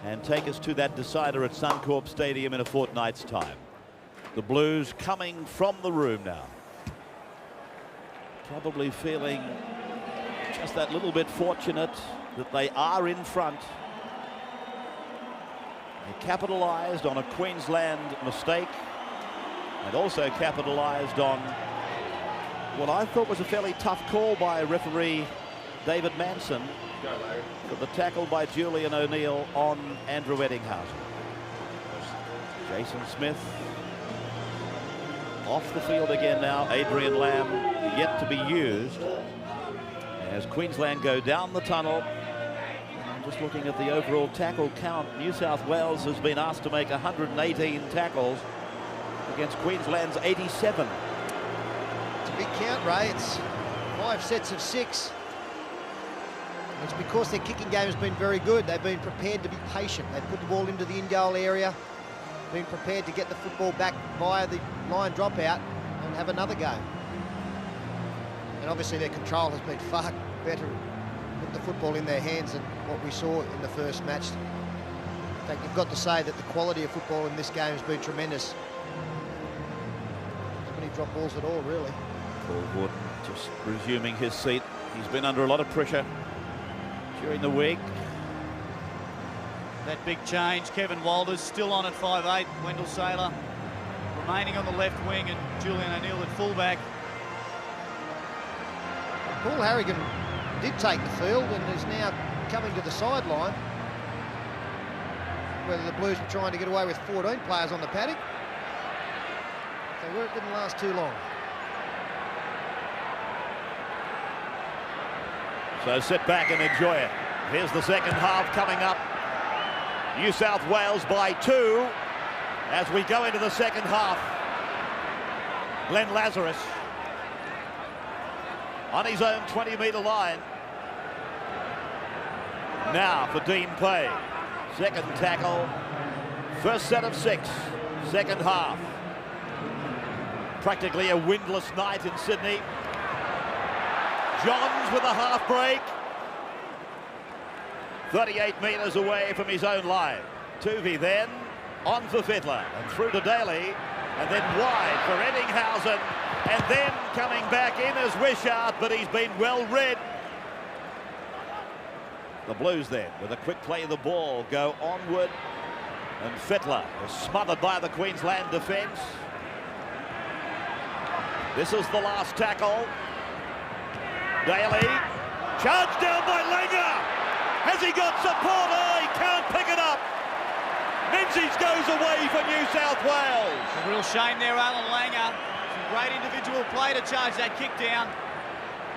and take us to that decider at Suncorp Stadium in a fortnight's time. The Blues coming from the room now. Probably feeling just that little bit fortunate that they are in front. They capitalised on a Queensland mistake and also capitalised on what I thought was a fairly tough call by referee David Manson for the tackle by Julian O'Neill on Andrew Eddinghausen. Jason Smith off the field again now. Adrian Lamb yet to be used as Queensland go down the tunnel. Just looking at the overall tackle count, New South Wales has been asked to make 118 tackles against Queensland's 87. It's a big count, Ray. It's 5 sets of 6. It's because their kicking game has been very good. They've been prepared to be patient. They've put the ball into the in-goal area, been prepared to get the football back via the line dropout and have another go. And obviously their control has been far better with the football in their hands than what we saw in the first match. In fact, you've got to say that the quality of football in this game has been tremendous. Not many drop balls at all, really. Paul Wood just resuming his seat. He's been under a lot of pressure during the week. That big change, Kevin Walters still on at 5'8", Wendell Saylor remaining on the left wing and Julian O'Neill at fullback. Paul Harrigan did take the field and is now coming to the sideline. Whether the Blues were trying to get away with 14 players on the paddock. They were, it didn't last too long. So sit back and enjoy it. Here's the second half coming up. New South Wales by 2 as we go into the second half. Glenn Lazarus on his own 20-metre line. Now for Dean Pay. Second tackle. First set of 6. Second half. Practically a windless night in Sydney. Johns with a half break. 38 metres away from his own line. Tuvey then on for Fittler and through to Daly and then wide for Eddinghausen and then coming back in as Wishart, but he's been well read. The Blues then with a quick play of the ball go onward and Fittler is smothered by the Queensland defence. This is the last tackle. Daly charged down by Langer. Has he got support? Oh, he can't pick it up. Menzies goes away for New South Wales. A real shame there, Alan Langer. Some great individual play to charge that kick down.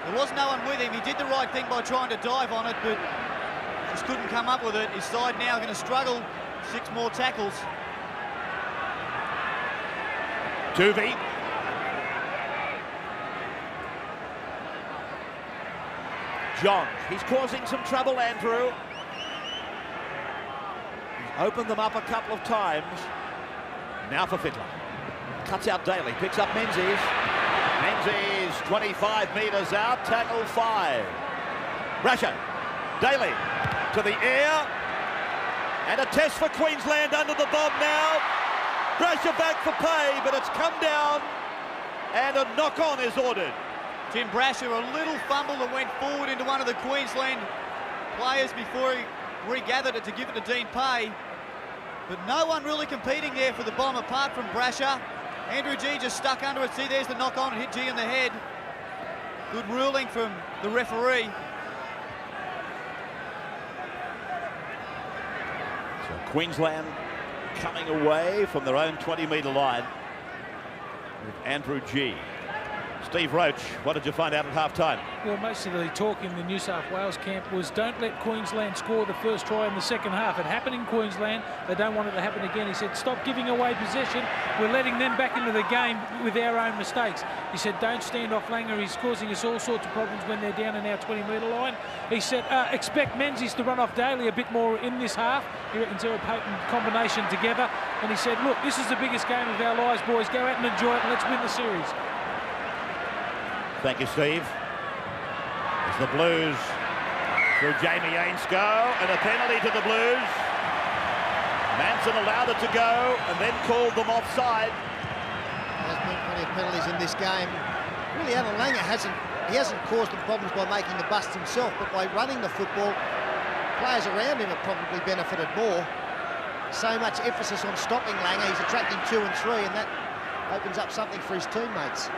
There was no one with him. He did the right thing by trying to dive on it, but just couldn't come up with it. His side now going to struggle. 6 more tackles. Tuvey. Johns, he's causing some trouble, Andrew. He's opened them up a couple of times. Now for Fittler. Cuts out Daly, picks up Menzies. Menzies 25 metres out, tackle 5. Brasher, Daly to the air. And a test for Queensland under the bomb now. Brasher back for pay, but it's come down. And a knock-on is ordered. Tim Brasher, a little fumble that went forward into one of the Queensland players before he regathered it to give it to Dean Pay. But no one really competing there for the bomb apart from Brasher. Andrew Gee just stuck under it. See, there's the knock-on, hit Gee in the head. Good ruling from the referee. So Queensland coming away from their own 20-metre line with Andrew Gee. Steve Roach, what did you find out at half-time? Well, most of the talk in the New South Wales camp was don't let Queensland score the first try in the second half. It happened in Queensland. They don't want it to happen again. He said, stop giving away possession. We're letting them back into the game with our own mistakes. He said, don't stand off Langer. He's causing us all sorts of problems when they're down in our 20-metre line. He said, expect Menzies to run off Daly a bit more in this half. He reckons they're a potent combination together. And he said, look, this is the biggest game of our lives, boys. Go out and enjoy it and let's win the series. Thank you, Steve. As the Blues through Jamie Ainscough, and a penalty to the Blues. Manson allowed it to go and then called them offside. There's been plenty of penalties in this game. Really, Alan Langer hasn't caused them problems by making the bust himself, but by running the football, players around him have probably benefited more. So much emphasis on stopping Langer, he's attracting 2 and 3, and that opens up something for his teammates.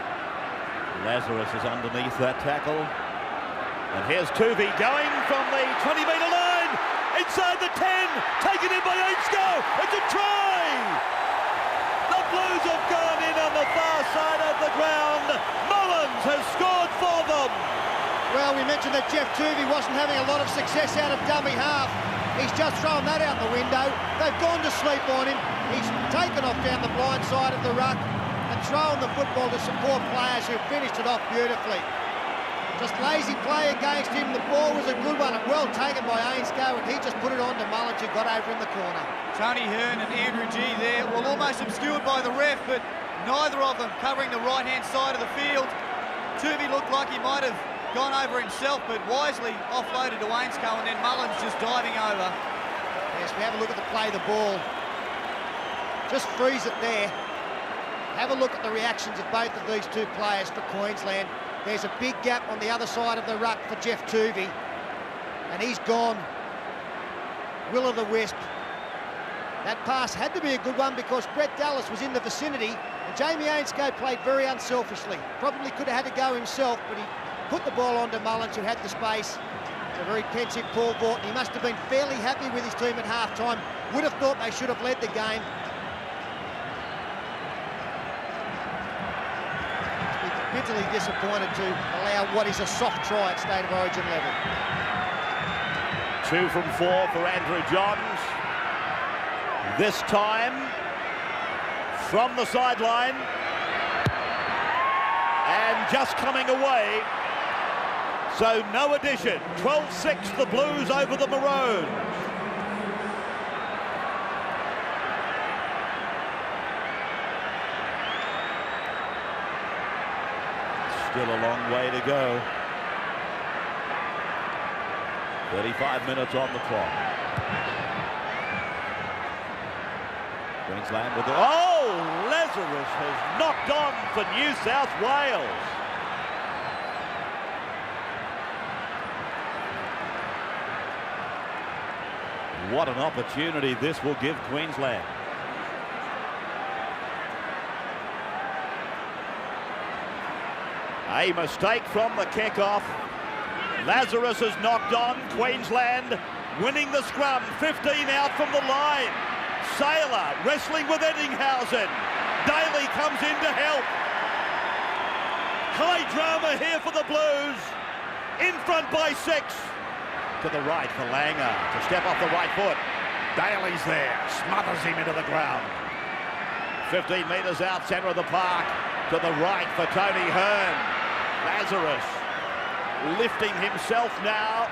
Lazarus is underneath that tackle. And here's Tuvey going from the 20-metre line. Inside the 10. Taken in by Ainscough. It's a try! The Blues have gone in on the far side of the ground. Mullins has scored for them. Well, we mentioned that Geoff Tuvey wasn't having a lot of success out of dummy half. He's just thrown that out the window. They've gone to sleep on him. He's taken off down the blind side of the ruck and thrown the football to support players who finished it off beautifully. Just lazy play against him. The ball was a good one and well taken by Ainscough, and he just put it on to Mullins, who got over in the corner. Tony Hearn and Andrew Gee there, well, almost obscured by the ref, but neither of them covering the right-hand side of the field. Tuvey looked like he might have gone over himself, but wisely offloaded to Ainscough, and then Mullins just diving over. Yes, we have a look at the play of the ball. Just freeze it there. Have a look at the reactions of both of these two players for Queensland. There's a big gap on the other side of the ruck for Geoff Tuvey, and he's gone will-o'-the-wisp. That pass had to be a good one because Brett Dallas was in the vicinity, and Jamie Ainscough played very unselfishly. Probably could have had to go himself, but he put the ball onto Mullins, who had the space. A very pensive Paul Vaughton. He must have been fairly happy with his team at half-time. Would have thought they should have led the game. Bitterly disappointed to allow what is a soft try at State of Origin level. 2 from 4 for Andrew Johns. This time from the sideline. And just coming away. So no addition. 12-6 the Blues over the Maroons. Still a long way to go. 35 minutes on the clock. Queensland with the... Oh! Lazarus has knocked on for New South Wales. What an opportunity this will give Queensland. A mistake from the kickoff. Lazarus has knocked on. Queensland winning the scrum. 15 out from the line. Saylor wrestling with Eddinghausen. Daly comes in to help. High drama here for the Blues. In front by 6. To the right for Langer to step off the right foot. Daly's there. Smothers him into the ground. 15 metres out centre of the park. To the right for Tony Hearn. Lazarus lifting himself now.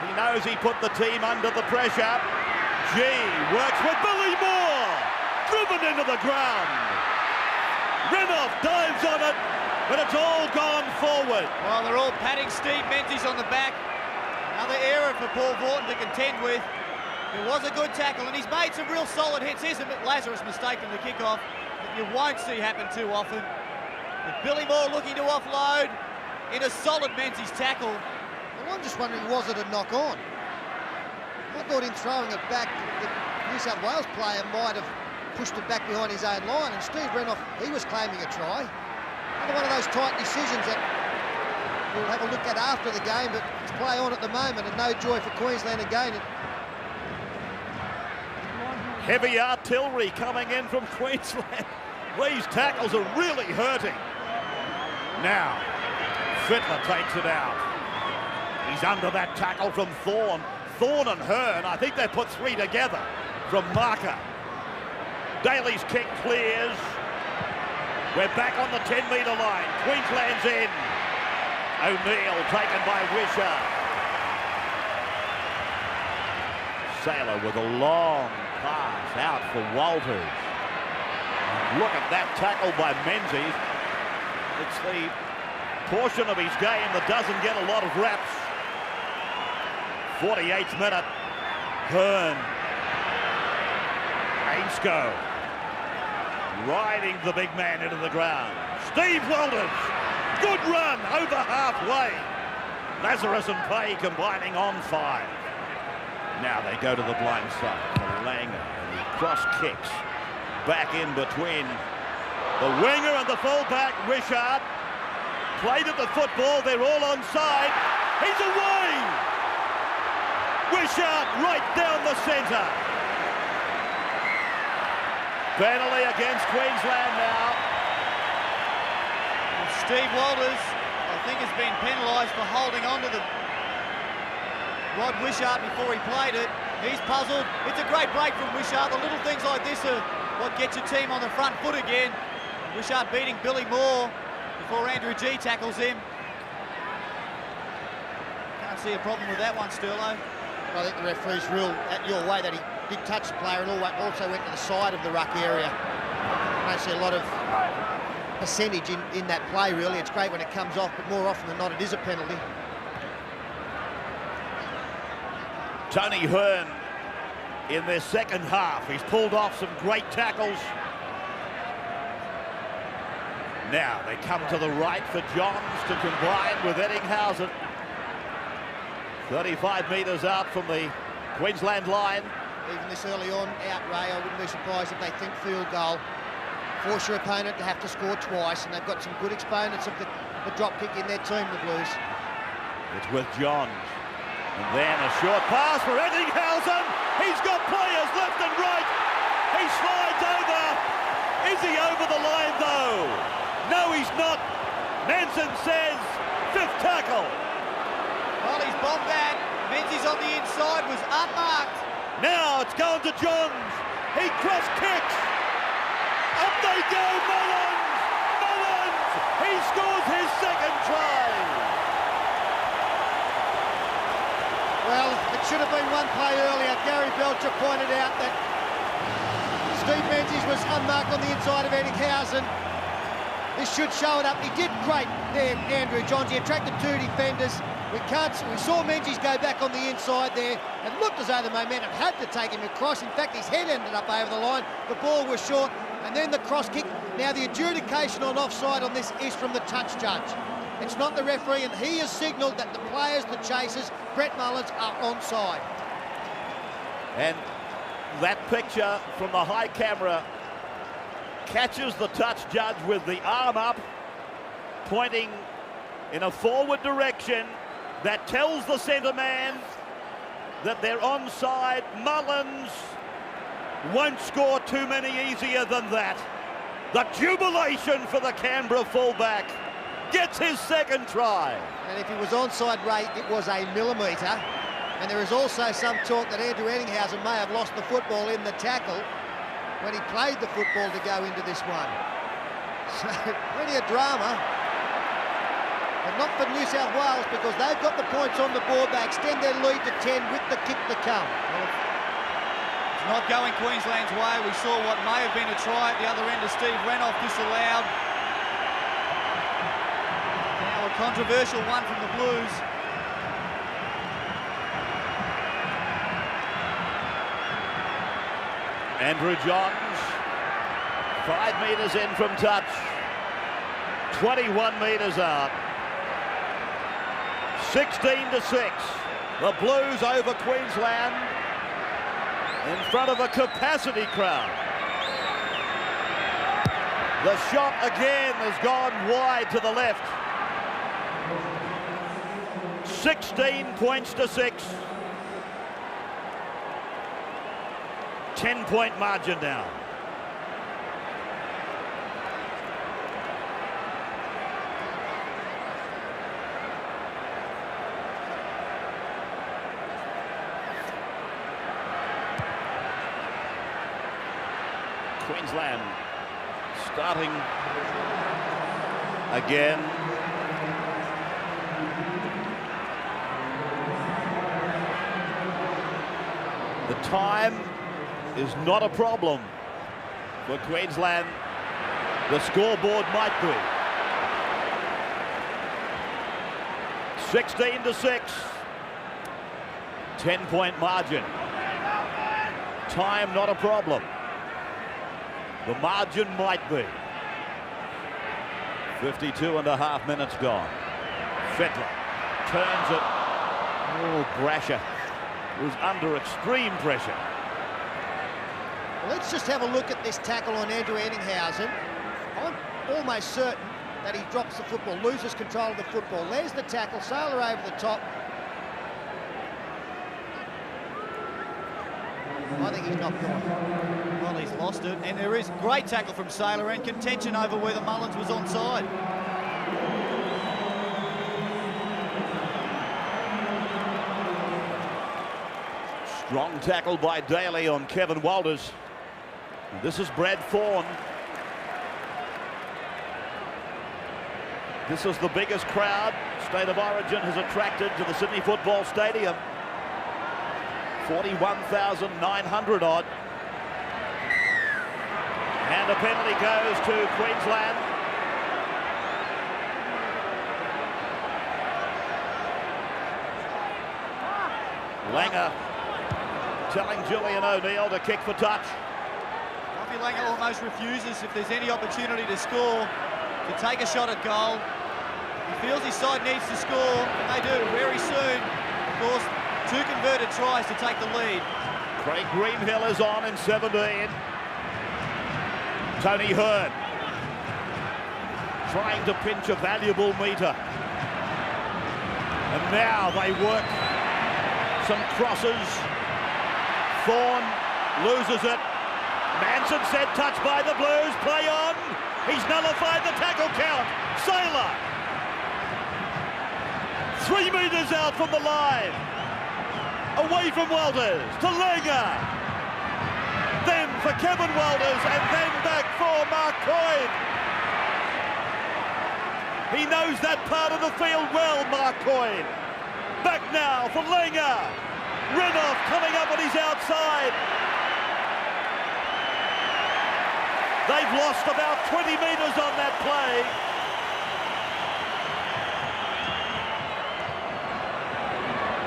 He knows he put the team under the pressure. Gee works with Billy Moore. Driven into the ground. Renouf dives on it, but it's all gone forward. Well, they're all patting Steve Menzies on the back. Another error for Paul Vaughton to contend with. It was a good tackle, and he's made some real solid hits. Here's a Lazarus mistake from the kickoff that you won't see happen too often. But Billy Moore looking to offload in a solid Menzies tackle. Well, I'm just wondering, was it a knock-on? I thought in throwing it back, the New South Wales player might have pushed it back behind his own line, and Steve Renouf, he was claiming a try. Another one of those tight decisions that we'll have a look at after the game, but it's play on at the moment, and no joy for Queensland again. Heavy artillery coming in from Queensland. These tackles are really hurting. Now, Fittler takes it out. He's under that tackle from Thorne. Thorne and Hearn, I think they put three together from Marker. Daly's kick clears. We're back on the 10-metre line. Queensland's in. O'Neill taken by Wishart. Sailor with a long pass out for Walters. And look at that tackle by Menzies. It's the portion of his game that doesn't get a lot of reps. 48th minute. Hearn. Ainscough riding the big man into the ground. Steve Walters. Good run over halfway. Lazarus and Pay combining on 5. Now they go to the blind side for Langer, and he cross kicks back in between the winger and the fullback. Wishart played at the football. They're all onside. He's away. Wishart right down the centre. Penalty against Queensland now. Steve Walters, I think, has been penalised for holding on to the Rod Wishart before he played it. He's puzzled. It's a great break from Wishart. The little things like this are what get your team on the front foot again. Wishart beating Billy Moore before Andrew G tackles him. Can't see a problem with that one, Sterlo. I think the referee's ruled at your way that he did touch the player and also went to the side of the ruck area. I don't see a lot of percentage in that play, really. It's great when it comes off, but more often than not, it is a penalty. Tony Hearn in their second half. He's pulled off some great tackles. Now they come to the right for Johns to combine with Ettinghausen. 35 metres out from the Queensland line. Even this early on, out Ray, I wouldn't be surprised if they think field goal. Force your opponent to have to score twice, and they've got some good exponents of the drop kick in their team, the Blues. It's with Johns. And then a short pass for Ettinghausen. He's got players left and right. He slides over. Is he over the line, though? No, he's not. Manson says fifth tackle. Well, he's bombed that. Menzies on the inside was unmarked. Now it's going to Johns. He cross kicks. Up they go, Mullins! Mullins! He scores his second try. Well, it should have been one play earlier. Gary Belcher pointed out that Steve Menzies was unmarked on the inside of Ettinghausen. This should show it up. He did great there, Andrew Johns. He attracted two defenders. We saw Menzies go back on the inside there. It looked as though the momentum had to take him across. In fact, his head ended up over the line. The ball was short, and then the cross kick. Now the adjudication on offside on this is from the touch judge. It's not the referee, and he has signalled that the players, the chasers, Brett Mullins, are onside. And that picture from the high camera catches the touch judge with the arm up, pointing in a forward direction. That tells the centre man that they're onside. Mullins won't score too many easier than that. The jubilation for the Canberra fullback. Gets his second try. And if he was onside, Ray, it was a millimetre. And there is also some talk that Andrew Ettinghausen may have lost the football in the tackle when he played the football to go into this one. So, plenty of drama. But not for New South Wales, because they've got the points on the board. They extend their lead to 10 with the kick to come. Well, It's not going Queensland's way. We saw what may have been a try at the other end of Steve Renouf disallowed. Now a controversial one from the Blues. Andrew Johns, 5 metres in from touch, 21 metres out. 16-6, the Blues over Queensland in front of a capacity crowd. The shot again has gone wide to the left. 16 points to 6. 10-point margin now. Queensland starting again. The time is not a problem for Queensland. The scoreboard might be. 16-6. 10-point margin. Time not a problem. The margin might be. 52.5 minutes gone. Fittler turns it. Oh, Brasher was under extreme pressure. Well, let's just have a look at this tackle on Andrew Ettinghausen. I'm almost certain that he drops the football, loses control of the football. There's the tackle, Sailor over the top. I think he's not gone. Well, he's lost it, and there is great tackle from Sailor and contention over whether Mullins was onside. Strong tackle by Daly on Kevin Walters. And this is Brad Thorne. This is the biggest crowd State of Origin has attracted to the Sydney Football Stadium. 41,900 odd. And a penalty goes to Queensland. Langer telling Julian O'Neill to kick for touch. Robbie Langer almost refuses, if there's any opportunity to score, to take a shot at goal. He feels his side needs to score, and they do very soon. Of course, 2 converted tries to take the lead. Craig Greenhill is on in 17. Tony Hearn trying to pinch a valuable metre. And now they work some crosses. Thorne loses it. Manson said touch by the Blues. Play on. He's nullified the tackle count. Sailor. 3 metres out from the line. Away from Walters to Langer. Then for Kevin Walters and then back for Mark Coyne. He knows that part of the field well, Mark Coyne. Back now for Langer. Renouf coming up on his outside. They've lost about 20 metres on that play.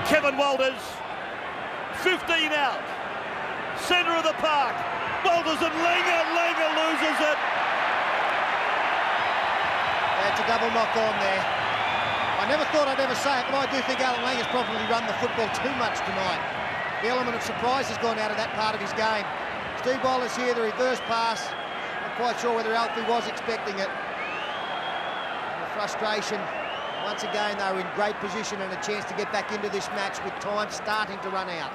Kevin Walters, 15 out. Centre of the park. Walters and Langer. Langer loses it. That's a double knock on there. I never thought I'd ever say it, but I do think Alan Langer's probably run the football too much tonight. The element of surprise has gone out of that part of his game. Steve Bollis here, the reverse pass. Not quite sure whether Alfie was expecting it. The frustration. Once again, they were in great position and a chance to get back into this match with time starting to run out.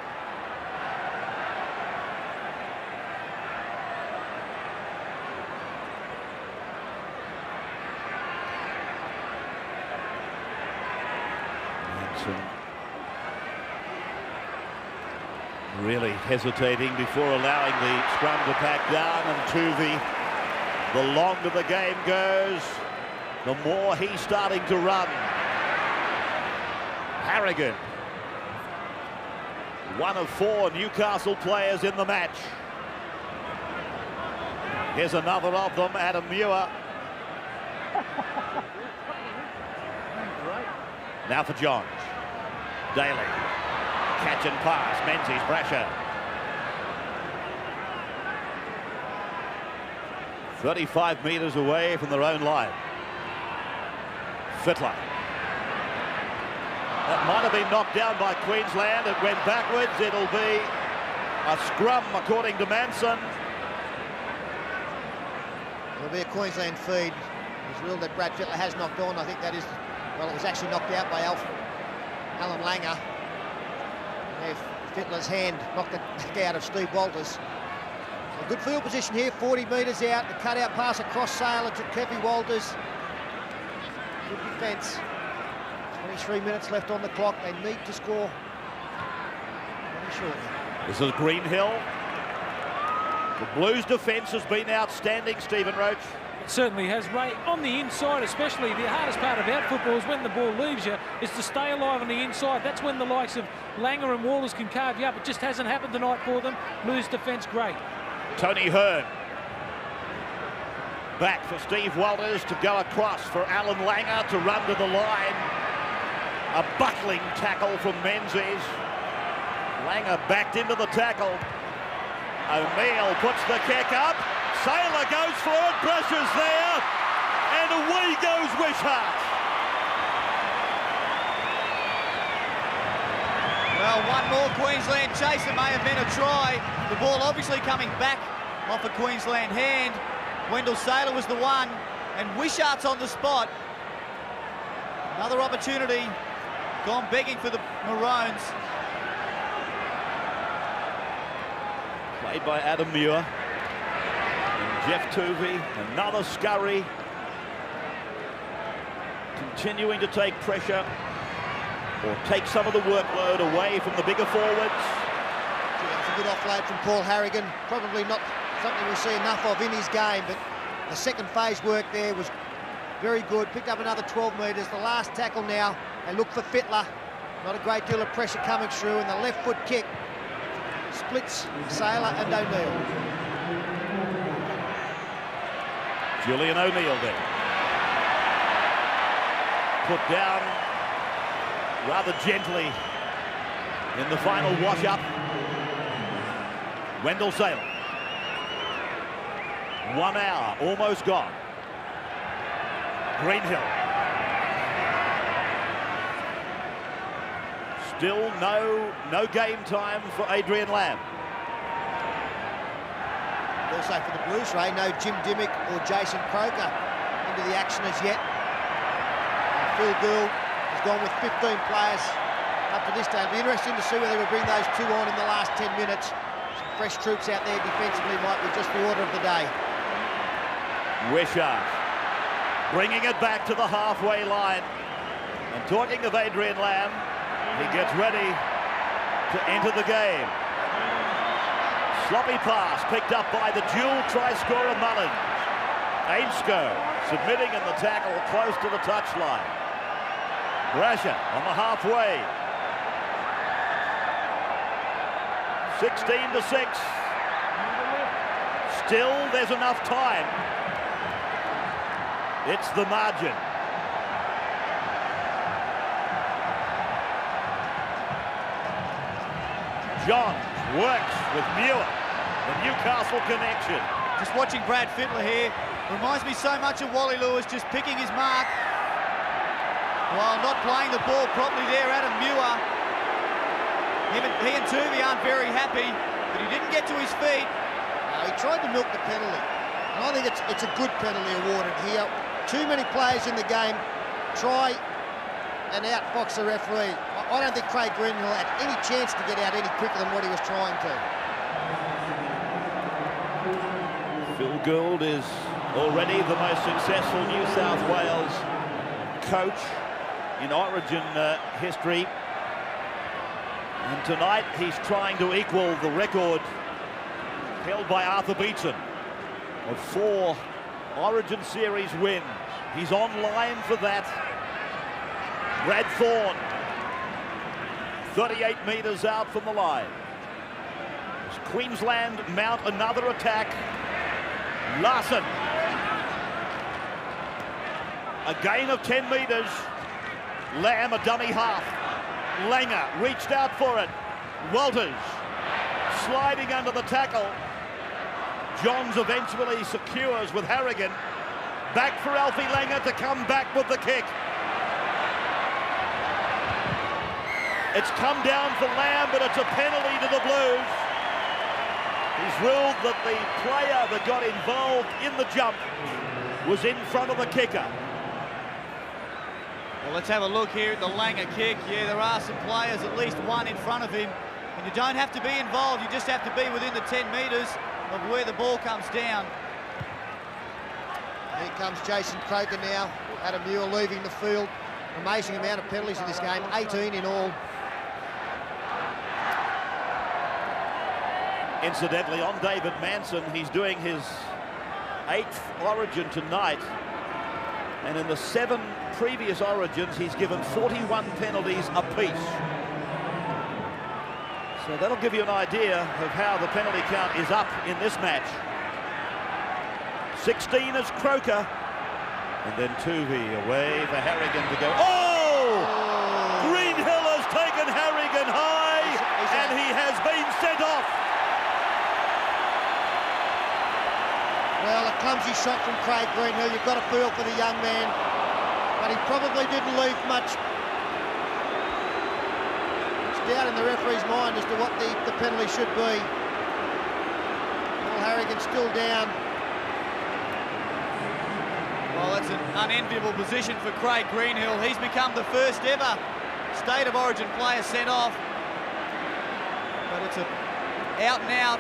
Really hesitating before allowing the scrum to pack down, and Tuvey, the longer the game goes, the more he's starting to run. Harrigan One of 4 Newcastle players in the match. Here's another of them, Adam Muir. Now for Johns. Daly. Catch and pass. Menzies, Brasher. 35 metres away from their own line. Fittler. That might have been knocked down by Queensland. It went backwards. It'll be a scrum, according to Manson. It'll be a Queensland feed. It's ruled that Brad Fittler has knocked on. I think that is, well, it was actually knocked out by Alan Langer. Fittler's hand knocked it out of Steve Walters. A good field position here, 40 metres out. The cut-out pass across Sailor to Kevy Walters. Good defence. 23 minutes left on the clock. They need to score very shortly. This is Greenhill. The Blues' defence has been outstanding, Stephen Roach. It certainly has, Ray. On the inside especially, the hardest part about football is when the ball leaves you, is to stay alive on the inside. That's when the likes of Langer and Walters can carve you up. It just hasn't happened tonight for them. Blues defence great. Tony Hearn. Back for Steve Walters to go across for Alan Langer to run to the line. A buckling tackle from Menzies. Langer backed into the tackle. O'Neill puts the kick up. Sailor goes for it. Brasher's there. And away goes Wishart. Well, one more Queensland chase. It may have been a try. The ball obviously coming back off a Queensland hand. Wendell Sailor was the one, and Wishart's on the spot. Another opportunity gone begging for the Maroons. Played by Adam Muir. And Jeff Tuvey, another scurry. Continuing to take pressure or take some of the workload away from the bigger forwards. It's a good offload from Paul Harrigan. Probably not something we see enough of in his game, but the second phase work there was very good. Picked up another 12 metres. The last tackle now, they look for Fittler. Not a great deal of pressure coming through, and the left foot kick splits Sailor and O'Neill. Julian O'Neill there. Put down rather gently in the final wash-up. Wendell Sailor. 1 hour, almost gone. Greenhill. Still no game time for Adrian Lamb. Also for the Blues, Ray, no Jim Dimmick or Jason Croker into the action as yet. Phil Gould has gone with 15 players up to this day. It'll be interesting to see whether they will bring those 2 on in the last 10 minutes. Some fresh troops out there defensively might be just the order of the day. Wishart bringing it back to the halfway line. And talking of Adrian Lamb, he gets ready to enter the game. Sloppy pass picked up by the dual try-scorer Mullins. Ainscough submitting in the tackle close to the touchline. Brasher on the halfway. 16-6. Still, there's enough time. It's the margin. Johns works with Muir. The Newcastle connection. Just watching Brad Fittler here reminds me so much of Wally Lewis, just picking his mark while not playing the ball properly there. Adam Muir, he and Tuvey aren't very happy, but he didn't get to his feet. He tried to milk the penalty. And I think it's a good penalty awarded here. Too many players in the game try and outfox the referee. I don't think Craig Greenhill had any chance to get out any quicker than what he was trying to. Phil Gould is already the most successful New South Wales coach in Origin history. And tonight he's trying to equal the record held by Arthur Beetson of 4 Origin Series wins. He's on line for that. Brad Thorne 38 metres out from the line. As Queensland mount another attack. Larson. A gain of 10 metres. Lamb, a dummy half. Langer reached out for it. Walters sliding under the tackle. Johns eventually secures with Harrigan. Back for Alfie Langer to come back with the kick. It's come down for Lamb, but it's a penalty to the Blues. He's ruled that the player that got involved in the jump was in front of the kicker. Well, let's have a look here at the Langer kick. Yeah, there are some players, at least one in front of him. And you don't have to be involved, you just have to be within the 10 metres of where the ball comes down. Here comes Jason Croker now. Adam Muir leaving the field. Amazing amount of penalties in this game, 18 in all. Incidentally, on David Manson, he's doing his 8th Origin tonight. And in the 7 previous Origins, he's given 41 penalties apiece. So that'll give you an idea of how the penalty count is up in this match. 16 is Croker. And then Tuvey away for Harrigan to go. Oh! Greenhill has taken Harrigan high, and he has been sent off. Well, a clumsy shot from Craig Greenhill. You've got to feel for the young man, but he probably didn't leave much. It's doubt in the referee's mind as to what the penalty should be. Paul Harrigan still down. Well, that's an unenviable position for Craig Greenhill. He's become the first ever State of Origin player sent off. But it's an out-and-out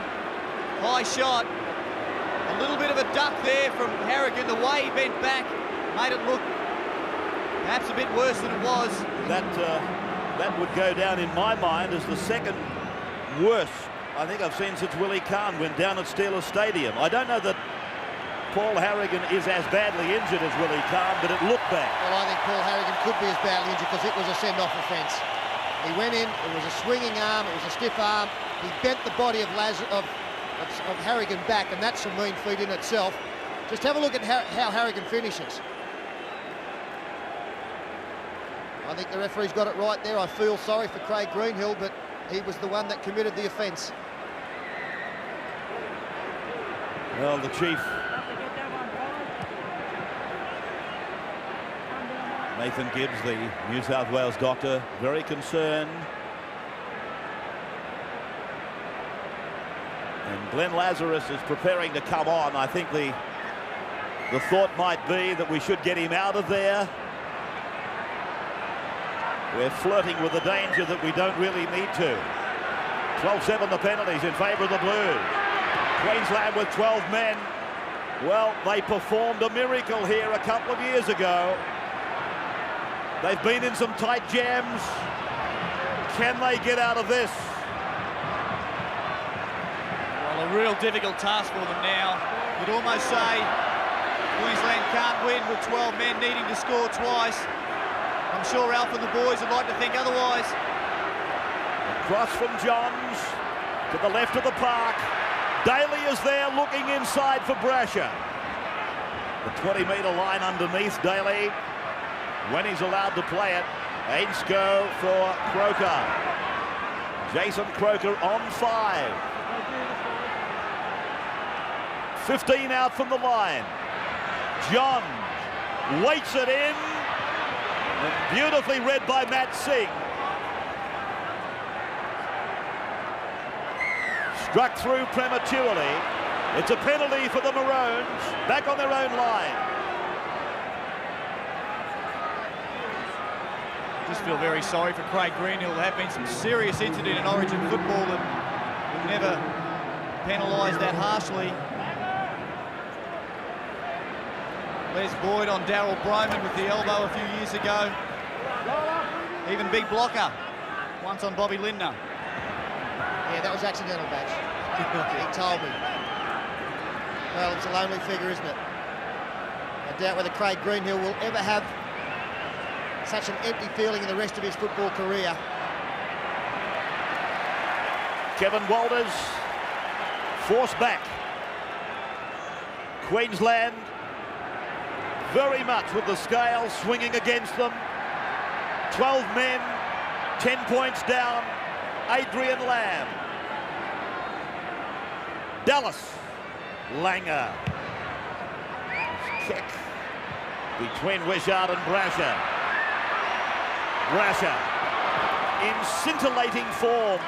high shot. A little bit of a duck there from Harrigan. The way he bent back made it look perhaps a bit worse than it was. That would go down in my mind as the second worst I think I've seen since Willie Kahn went down at Steelers Stadium. I don't know that Paul Harrigan is as badly injured as Willie Kahn, but it looked bad. Well, I think Paul Harrigan could be as badly injured because it was a send-off offence. He went in, it was a swinging arm, it was a stiff arm. He bent the body of Harrigan back, and that's a mean feat in itself. Just have a look at how Harrigan finishes. I think the referee's got it right there. I feel sorry for Craig Greenhill, but he was the one that committed the offence. Well, the chief, Nathan Gibbs, the New South Wales doctor, very concerned. And Glenn Lazarus is preparing to come on. I think the thought might be that we should get him out of there. We're flirting with the danger that we don't really need to. 12-7 the penalties in favour of the Blues. Queensland with 12 men. Well, they performed a miracle here a couple of years ago. They've been in some tight jams. Can they get out of this? Well, a real difficult task for them now. You'd almost say Queensland can't win with 12 men needing to score twice. I'm sure Alf and the boys would like to think otherwise. Across from Johns to the left of the park. Daly is there looking inside for Brasher. The 20-metre line underneath Daly when he's allowed to play it. Ainsko for Croker. Jason Croker on 5. 15 out from the line. John waits it in. And beautifully read by Matt Singh. Struck through prematurely. It's a penalty for the Maroons. Back on their own line. Just feel very sorry for Craig Greenhill. There have been some serious incident in Origin football that will never penalise that harshly. Les Boyd on Darryl Broman with the elbow a few years ago. Even big blocker once on Bobby Lindner. Yeah, that was accidental, Batch. He told me. Well, it's a lonely figure, isn't it? I doubt whether Craig Greenhill will ever have such an empty feeling in the rest of his football career. Kevin Walters forced back. Queensland very much with the scale swinging against them. 12 men, 10 points down. Adrian Lamb. Dallas. Langer. Kick between Wishart and Brasher. Brasher in scintillating form.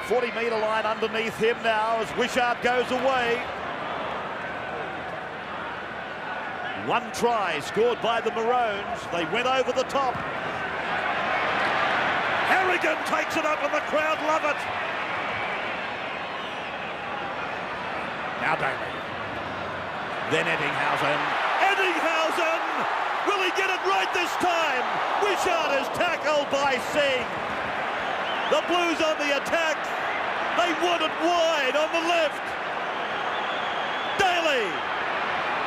40-metre line underneath him now as Wishart goes away. One try scored by the Maroons. They went over the top. Harrigan takes it up and the crowd love it. Now Daly. Then Eddinghausen. Eddinghausen! Will he get it right this time? Wishart is tackled by Singh. The Blues on the attack. They want it wide on the left. Daly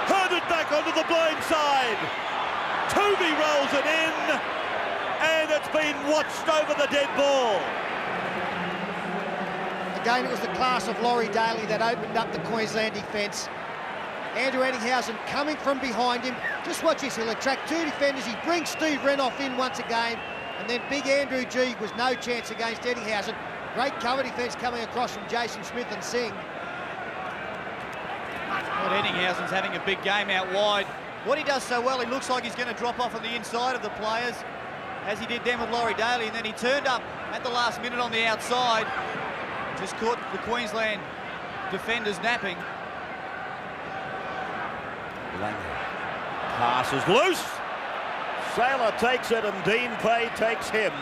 heard it back onto the blind side. Toovey rolls it in, and it's been watched over the dead ball. Again, it was the class of Laurie Daly that opened up the Queensland defence. Andrew Eddinghausen coming from behind him. Just watch this, he'll attract two defenders. He brings Steve Renouf in once again. And then big Andrew G was no chance against Eddinghausen. Great cover defence coming across from Jason Smith and Singh. Well, Eddinghausen's having a big game out wide. What he does so well, he looks like he's going to drop off on the inside of the players, as he did then with Laurie Daly, and then he turned up at the last minute on the outside. Just caught the Queensland defenders napping. Pass is loose. Saylor takes it and Dean Pay takes him.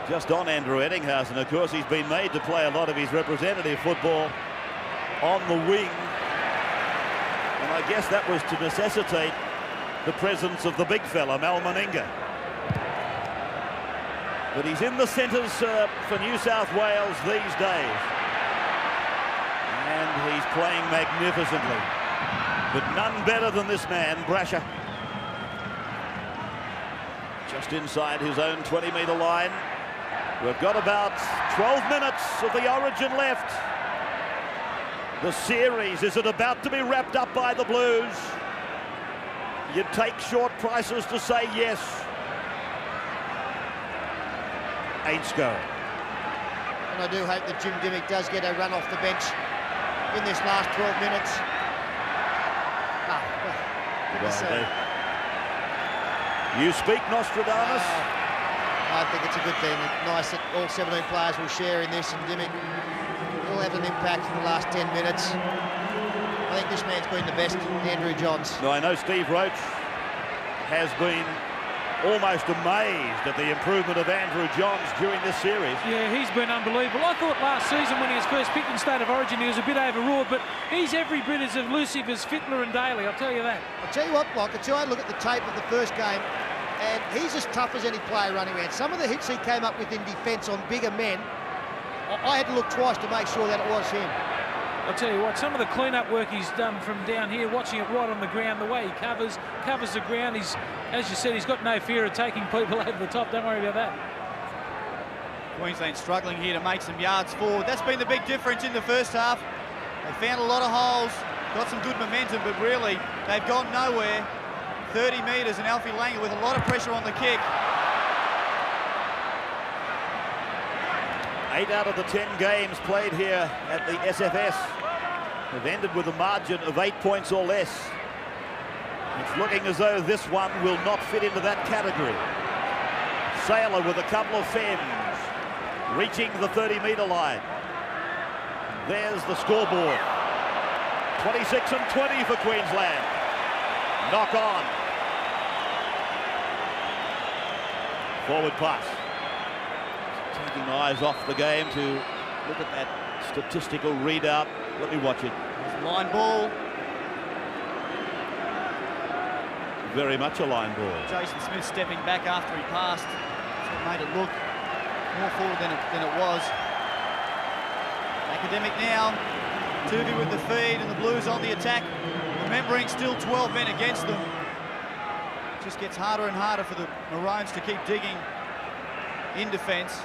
Just on Andrew Eddinghausen, of course, he's been made to play a lot of his representative football on the wing. And I guess that was to necessitate the presence of the big fella, Mal Meninga. But he's in the centres for New South Wales these days. And he's playing magnificently. But none better than this man, Brasher. Just inside his own 20-metre line. We've got about 12 minutes of the origin left. The series, is it about to be wrapped up by the Blues? You'd take short prices to say yes. Ainscough. And I do hope that Jim Dimmick does get a run off the bench in this last 12 minutes. You speak, Nostradamus? I think it's a good thing. Nice that all 17 players will share in this, and Dimmick will have an impact in the last 10 minutes. I think this man's been the best, Andrew Johns. No, I know Steve Roach has been almost amazed at the improvement of Andrew Johns during this series. Yeah, he's been unbelievable. I thought last season when he was first picked in State of Origin, he was a bit overwrought, but he's every bit as elusive as Fittler and Daly, I'll tell you that. I'll tell you what, Mike, until I look at the tape of the first game, and he's as tough as any player running around. Some of the hits he came up with in defence on bigger men, I had to look twice to make sure that it was him. I'll tell you what, some of the clean-up work he's done from down here, watching it right on the ground, the way he covers the ground. He's, as you said, he's got no fear of taking people over the top. Don't worry about that. Queensland struggling here to make some yards forward. That's been the big difference in the first half. They found a lot of holes, got some good momentum, but really, they've gone nowhere. 30 metres and Alfie Langer with a lot of pressure on the kick. 8 out of the 10 games played here at the SFS have ended with a margin of 8 points or less. It's looking as though this one will not fit into that category. Saylor with a couple of fends, reaching the 30-metre line. There's the scoreboard. 26 and 20 for Queensland. Knock on. Forward pass. Taking eyes off the game to look at that statistical readout. Let me watch it. Line ball. Very much a line ball. Jason Smith stepping back after he passed. So it made it look more forward than it was. Academic now. Toovey with the feed and the Blues on the attack. Remembering still 12 men against them. Just gets harder and harder for the Maroons to keep digging in defence.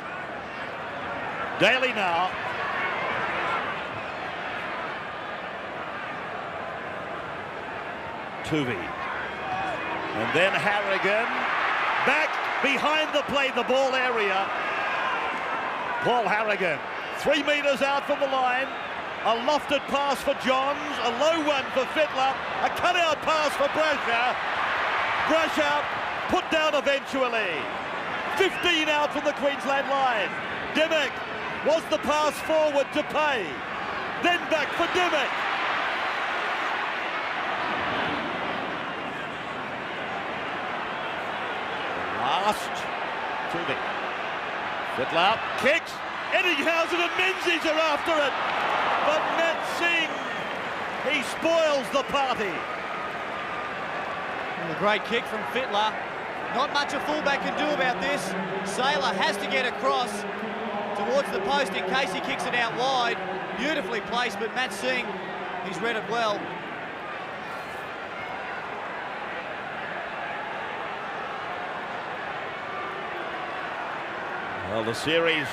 Daly now. Tuvey. And then Harrigan. Back behind the play, the ball area. Paul Harrigan. 3 metres out from the line. A lofted pass for Johns. A low one for Fittler. A cut-out pass for Brasher. Brasher put down eventually. 15 out from the Queensland line. Dimmock was the pass forward to Pay. Then back for Dimmock. Last. Tuvey. Fittler kicks. Ettinghausen and Menzies are after it. But Matt Singh, he spoils the party. And a great kick from Fittler. Not much a fullback can do about this. Saylor has to get across towards the post in case he kicks it out wide. Beautifully placed, but Matt Singh, he's read it well. Well, the series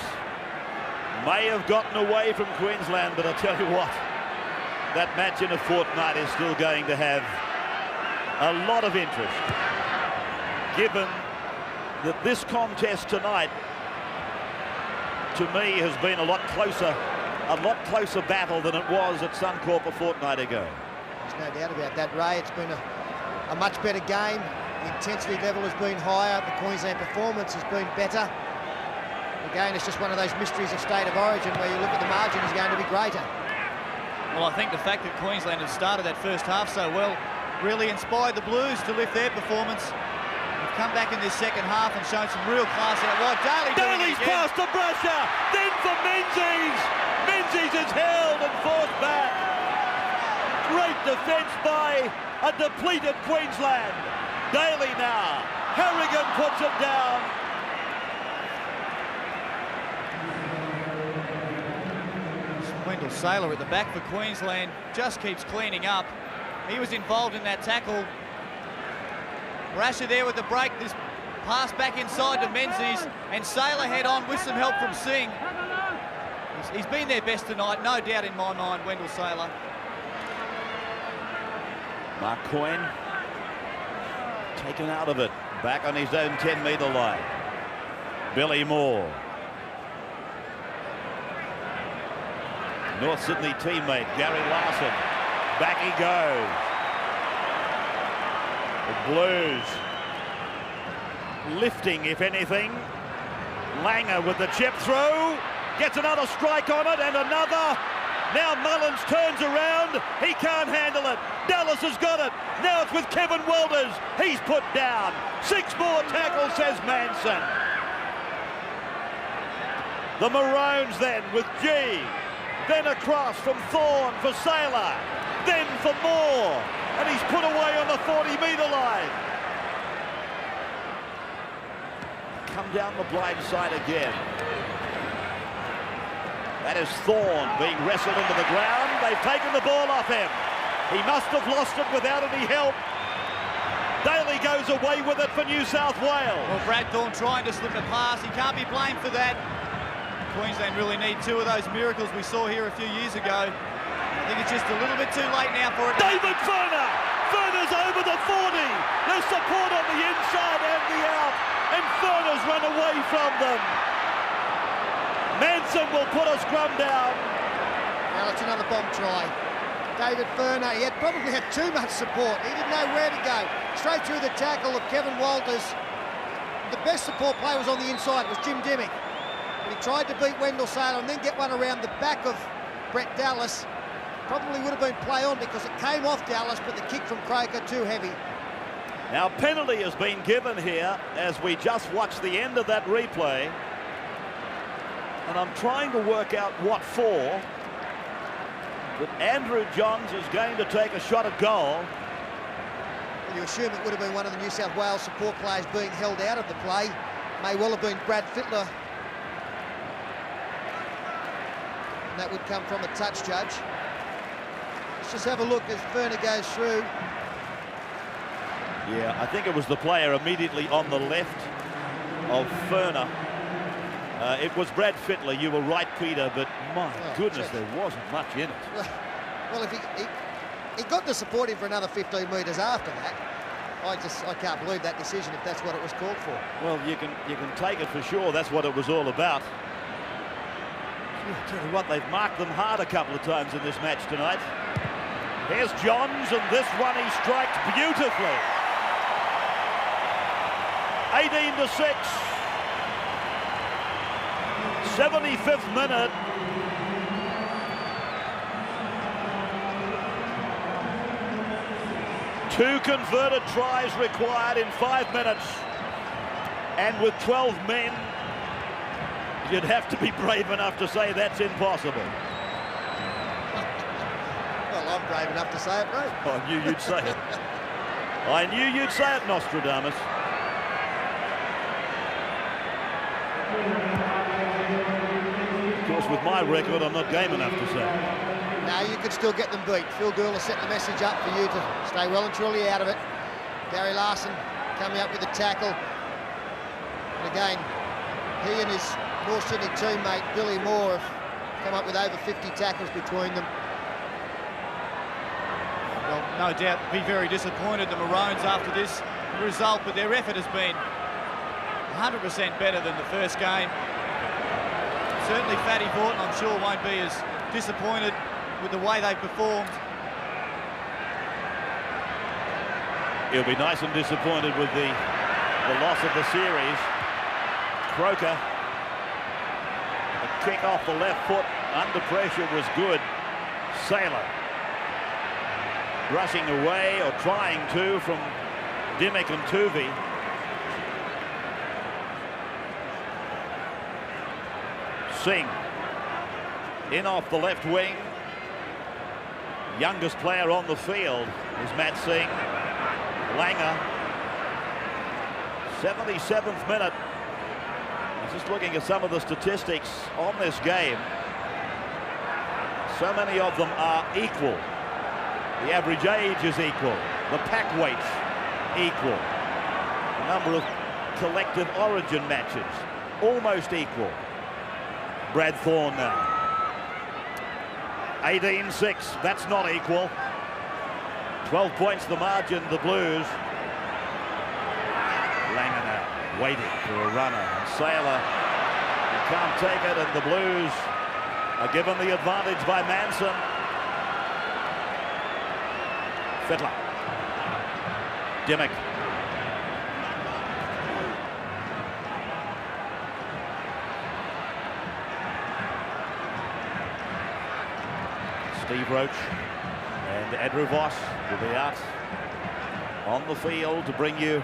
may have gotten away from Queensland, but I tell you what, that match in a fortnight is still going to have a lot of interest, given that this contest tonight, to me, has been a lot closer battle than it was at Suncorp a fortnight ago. There's no doubt about that, Ray. It's been a much better game. The intensity level has been higher. The Queensland performance has been better. Again, it's just one of those mysteries of state of origin where you look at the margin is going to be greater. Well, I think the fact that Queensland had started that first half so well really inspired the Blues to lift their performance. They've come back in this second half and shown some real class out wide. Daly's pass to Brasher, then for Menzies. Menzies is held and forced back. Great defence by a depleted Queensland. Daly now. Harrigan puts it down. Wendell Saylor at the back for Queensland just keeps cleaning up. He was involved in that tackle. Brasher there with the break. This pass back inside to Menzies, and Saylor head on with some help from Singh. He's been their best tonight, no doubt in my mind, Wendell Saylor. Mark Coyne taken out of it, back on his own 10-metre line. Billy Moore. North Sydney teammate Gary Larson. Back he goes. The Blues lifting, if anything. Langer with the chip through. Gets another strike on it and another. Now Mullins turns around. He can't handle it. Dallas has got it. Now it's with Kevin Walters. He's put down. 6 more tackles, says Manson. The Maroons then with G. Then across from Thorne for Saylor. Then for Moore. And he's put away on the 40-metre line. Come down the blind side again. That is Thorne being wrestled into the ground. They've taken the ball off him. He must have lost it without any help. Daly goes away with it for New South Wales. Well, Brad Thorne trying to slip a pass. He can't be blamed for that. Queensland really need 2 of those miracles we saw here a few years ago. I think it's just a little bit too late now for it. David Furner! Furner's over the 40. There's support on the inside and the out. And Furner's run away from them. Manson will put a scrum down. Now it's another bomb try. David Furner, he had probably had too much support. He didn't know where to go. Straight through the tackle of Kevin Walters. The best support play was on the inside, was Jim Dimmock. He tried to beat Wendell Saylor and then get one around the back of Brett Dallas. Probably would have been play on because it came off Dallas, but the kick from Croker too heavy. Now penalty has been given here as we just watched the end of that replay. And I'm trying to work out what for. But Andrew Johns is going to take a shot at goal. Well, you assume it would have been one of the New South Wales support players being held out of the play. May well have been Brad Fittler. And that would come from a touch, Judge. Let's just have a look as Furner goes through. Yeah, I think it was the player immediately on the left of Furner It was Brad Fittler, you were right, Peter, but my goodness, geez. there wasn't much in it. Well, if he got to support him for another 15 metres after that, I can't believe that decision if that's what it was called for. Well, you can take it for sure. That's what it was all about. I tell you what, they've marked them hard a couple of times in this match tonight. Here's Johns, and this one he strikes beautifully. 18-6. 75th minute. Two converted tries required in 5 minutes. And with 12 men, you'd have to be brave enough to say that's impossible. Well, I'm brave enough to say it, right? I knew you'd say it. I knew you'd say it, Nostradamus. Of course, with my record, I'm not game enough to say it. No, you could still get them beat. Phil Gould has set the message up for you to stay well and truly out of it. Gary Larson coming up with the tackle. And again, he and his North Sydney teammate Billy Moore have come up with over 50 tackles between them. Well, no doubt be very disappointed, the Maroons, after this result, but their effort has been 100% better than the first game. Certainly Fatty Vaughton, I'm sure, won't be as disappointed with the way they've performed. He'll be nice and disappointed with the loss of the series. Croker, a kick off the left foot under pressure was good. Saylor rushing away, or trying to, from Dimmick and Tuvey. Singh in off the left wing. Youngest player on the field is Matt Singh. Langer, 77th minute. I was just looking at some of the statistics on this game. So many of them are equal. The average age is equal. The pack weight's equal. The number of collective origin matches almost equal. Brad Thorne now. 18-6, that's not equal. 12 points the margin, the Blues. Langer now, waiting for a runner. And Saylor can't take it, and the Blues are given the advantage by Manson. Fittler. Dimmick. Steve Roach and Andrew Voss will be out on the field to bring you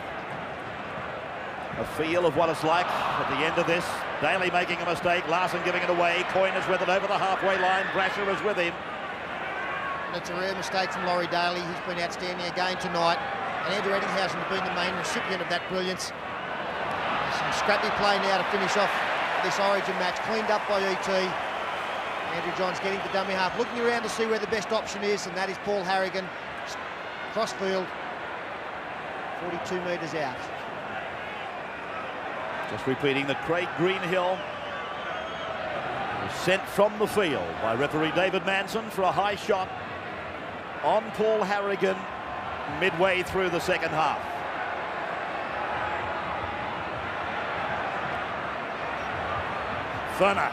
a feel of what it's like at the end of this. Daly making a mistake, Larson giving it away, Coyne is with it over the halfway line, Brasher is with him. And it's a rare mistake from Laurie Daly. He's been outstanding again tonight. And Andrew Eddinghausen has been the main recipient of that brilliance. Some scrappy play now to finish off this Origin match, cleaned up by E.T. Andrew Johns getting to dummy half, looking around to see where the best option is, and that is Paul Harrigan. Cross field, 42 metres out. Just repeating that Craig Greenhill was sent from the field by referee David Manson for a high shot on Paul Harrigan midway through the second half. Furner.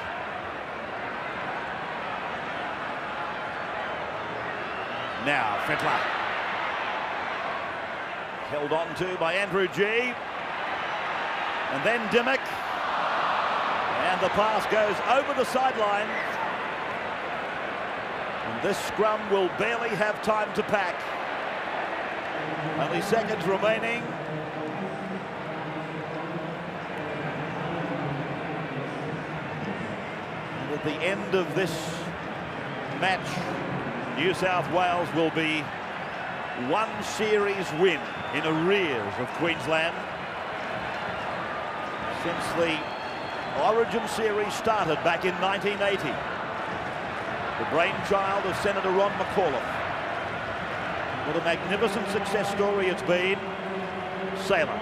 Now Fittler. Held on to by Andrew G. And then Dimmick. And the pass goes over the sideline. And this scrum will barely have time to pack. Only seconds remaining. And at the end of this match, New South Wales will be one series win in arrears of Queensland since the Origin series started back in 1980. The brainchild of Senator Ron McAuliffe. What a magnificent success story it's been. Saylor.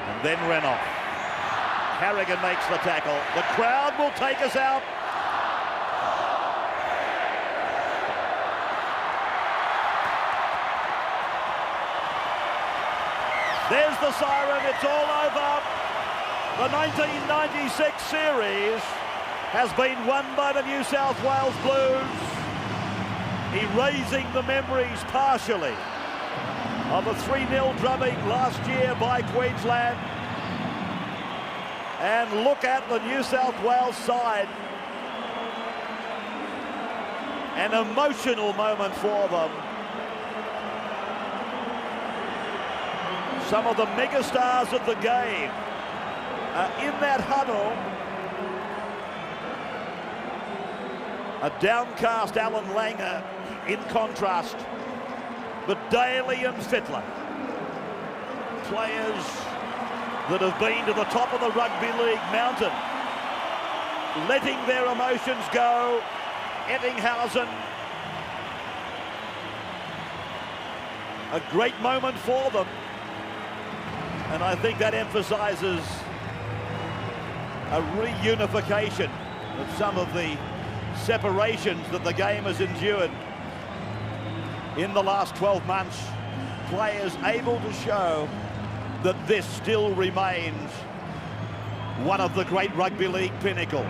And then Renouf. Harrigan makes the tackle. The crowd will take us out. There's the siren, it's all over. The 1996 series has been won by the New South Wales Blues, erasing the memories partially of a 3-0 drubbing last year by Queensland. And look at the New South Wales side. An emotional moment for them. Some of the megastars of the game are in that huddle. A downcast Alan Langer in contrast, but Daly and Fittler, players that have been to the top of the rugby league mountain, letting their emotions go. Ettinghausen, a great moment for them. And I think that emphasises a reunification of some of the separations that the game has endured in the last 12 months. Players able to show that this still remains one of the great rugby league pinnacles.